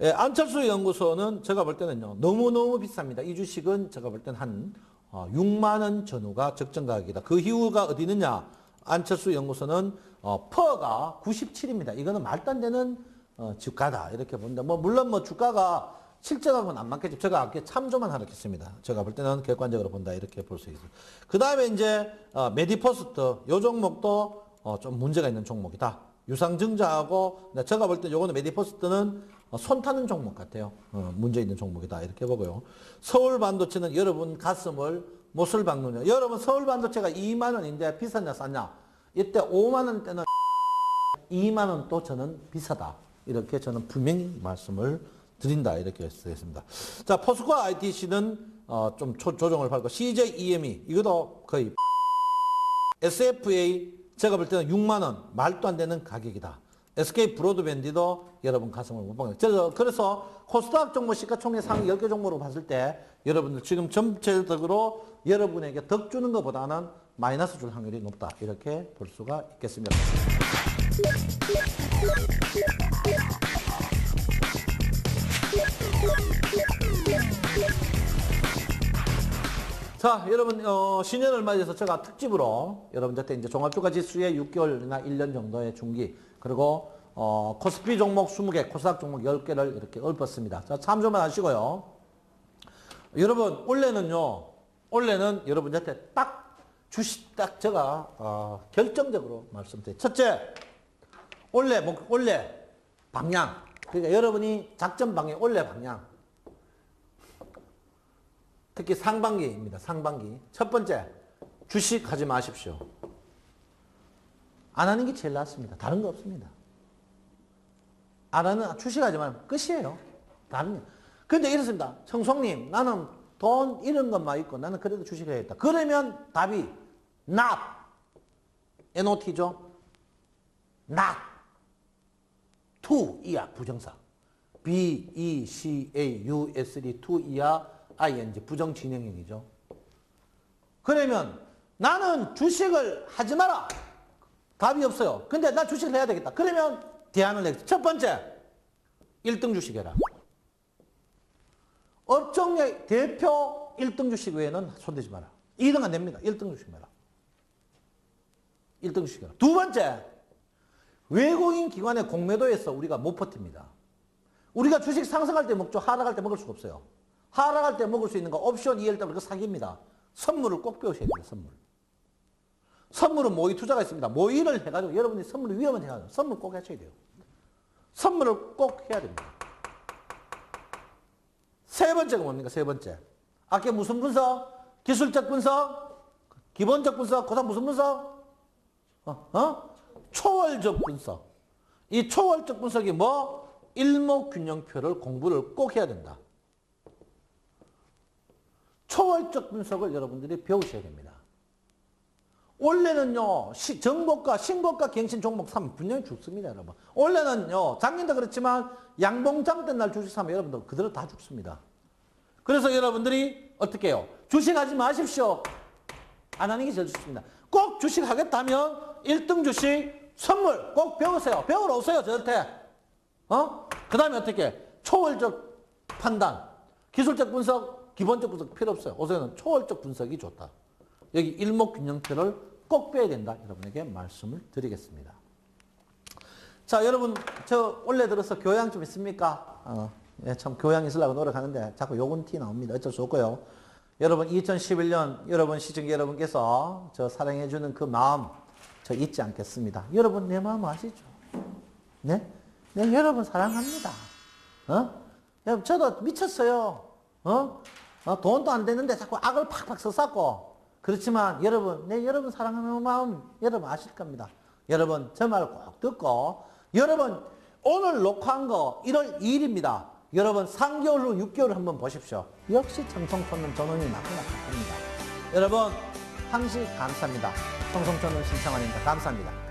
예, 안철수 연구소는 제가 볼 때는요 너무너무 비쌉니다. 이 주식은 제가 볼 때는 한 6만 원 전후가 적정 가격이다. 그 이유가 어디 있느냐? 안철수 연구소는 퍼가 97입니다. 이거는 말도 안 되는 주가다 이렇게 봅니다. 물론 주가가 실제하고는 안 맞겠죠. 제가 아까 참조만 하겠습니다. 제가 볼 때는 객관적으로 본다 이렇게 볼 수 있어요. 그 다음에 이제 메디포스트 요 종목도 좀 문제가 있는 종목이다. 유상증자하고 제가 볼 때 요거는 메디포스트는 손 타는 종목 같아요. 문제 있는 종목이다 이렇게 보고요. 서울반도체는 여러분 가슴을 못을 박느냐. 여러분 서울반도체가 2만 원인데 비쌌냐 쌌냐. 이때 5만 원대는 2만 원도 저는 비싸다. 이렇게 저는 분명히 말씀을 드린다 이렇게 쓰겠습니다. 자, 포스코 ITC는 좀 조정을 받고 CJEME 이것도 거의 SFA 제가 볼 때는 6만 원 말도 안 되는 가격이다. SK 브로드밴드도 여러분 가슴을 못 박는. 그래서 코스닥 종목 시가총액 상위 10개 종목으로 봤을 때 여러분들 지금 전체적으로 여러분에게 덕 주는 것보다는 마이너스 줄 확률이 높다. 이렇게 볼 수가 있겠습니다. 자, 여러분, 신년을 맞이해서 제가 특집으로 여러분들한테 이제 종합주가지수의 6개월이나 1년 정도의 중기, 그리고, 코스피 종목 20개, 코스닥 종목 10개를 이렇게 읊었습니다. 자, 참조만 하시고요. 여러분, 원래는 여러분들한테 주식 제가, 결정적으로 말씀드려요. 첫째, 원래 방향. 그러니까 여러분이 작전 방향, 원래 방향. 특히 상반기입니다. 상반기. 첫 번째, 주식 하지 마십시오. 안 하는 게 제일 낫습니다. 다른 거 없습니다. 안 하는, 주식 하지 말면 끝이에요. 다른 거. 근데 이렇습니다. 청송님, 나는 돈 이런 것만 있고 나는 그래도 주식을 해야겠다. 그러면 답이 not. NOT죠? not. to 이야 부정사. BECAUSD to 이야 ING 부정진행형이죠. 그러면 나는 주식을 하지 마라. 답이 없어요. 근데 나 주식을 해야 되겠다. 그러면 대안을 내겠다. 첫 번째, 1등 주식 해라. 업종의 대표 1등 주식 외에는 손대지 마라. 2등 안 됩니다. 1등 주식 해라. 1등 주식 해라. 두 번째, 외국인 기관의 공매도에서 우리가 못 버팁니다. 우리가 주식 상승할 때 먹죠. 하락할 때 먹을 수가 없어요. 하락할 때 먹을 수 있는 거 옵션 EL 때문에 그 사기입니다. 선물을 꼭 배우셔야 돼요. 선물. 선물은 모의 투자가 있습니다. 모의를 해가지고 여러분이 선물을 위험한 해가지고 선물 꼭 하셔야 돼요. 선물을 꼭 해야 됩니다. 세 번째가 뭡니까? 세 번째. 아까 무슨 분석? 기술적 분석? 기본적 분석? 그다음 무슨 분석? 초월적 분석. 이 초월적 분석이 일목균형표를 공부를 꼭 해야 된다. 초월적 분석을 여러분들이 배우셔야 됩니다. 원래는요, 정보가, 신고가, 갱신 종목 사면 분명히 죽습니다, 여러분. 원래는요, 작년도 그렇지만 양봉장 때 날 주식 사면 여러분들 그대로 다 죽습니다. 그래서 여러분들이 어떻게 해요? 주식하지 마십시오. 안 하는 게 제일 좋습니다. 꼭 주식 하겠다면 1등 주식 선물 꼭 배우세요. 배우러 오세요, 저한테. 그 다음에 어떻게? 초월적 판단, 기술적 분석, 기본적 분석 필요 없어요. 우선은 초월적 분석이 좋다. 여기 일목균형표를 꼭 빼야 된다. 여러분에게 말씀을 드리겠습니다. 자, 여러분, 저 원래 들어서 교양 좀 있습니까? 예, 참 교양 있으려고 노력하는데 자꾸 요건 티 나옵니다. 어쩔 수 없고요. 여러분, 2011년 여러분 시청자 여러분께서 저 사랑해주는 그 마음 저 잊지 않겠습니다. 여러분 내 마음 아시죠? 네? 네, 여러분 사랑합니다. 여러분, 저도 미쳤어요. 돈도 안 되는데 자꾸 악을 팍팍 써쌌고. 그렇지만 여러분, 여러분 사랑하는 마음 여러분 아실 겁니다. 여러분, 저 말 꼭 듣고, 여러분, 오늘 녹화한 거 1월 2일입니다. 여러분 3개월 후 6개월 한번 보십시오. 역시 청송촌은 전원이 나타납니다. 여러분 항시 감사합니다. 청송촌은 신청환입니다. 감사합니다.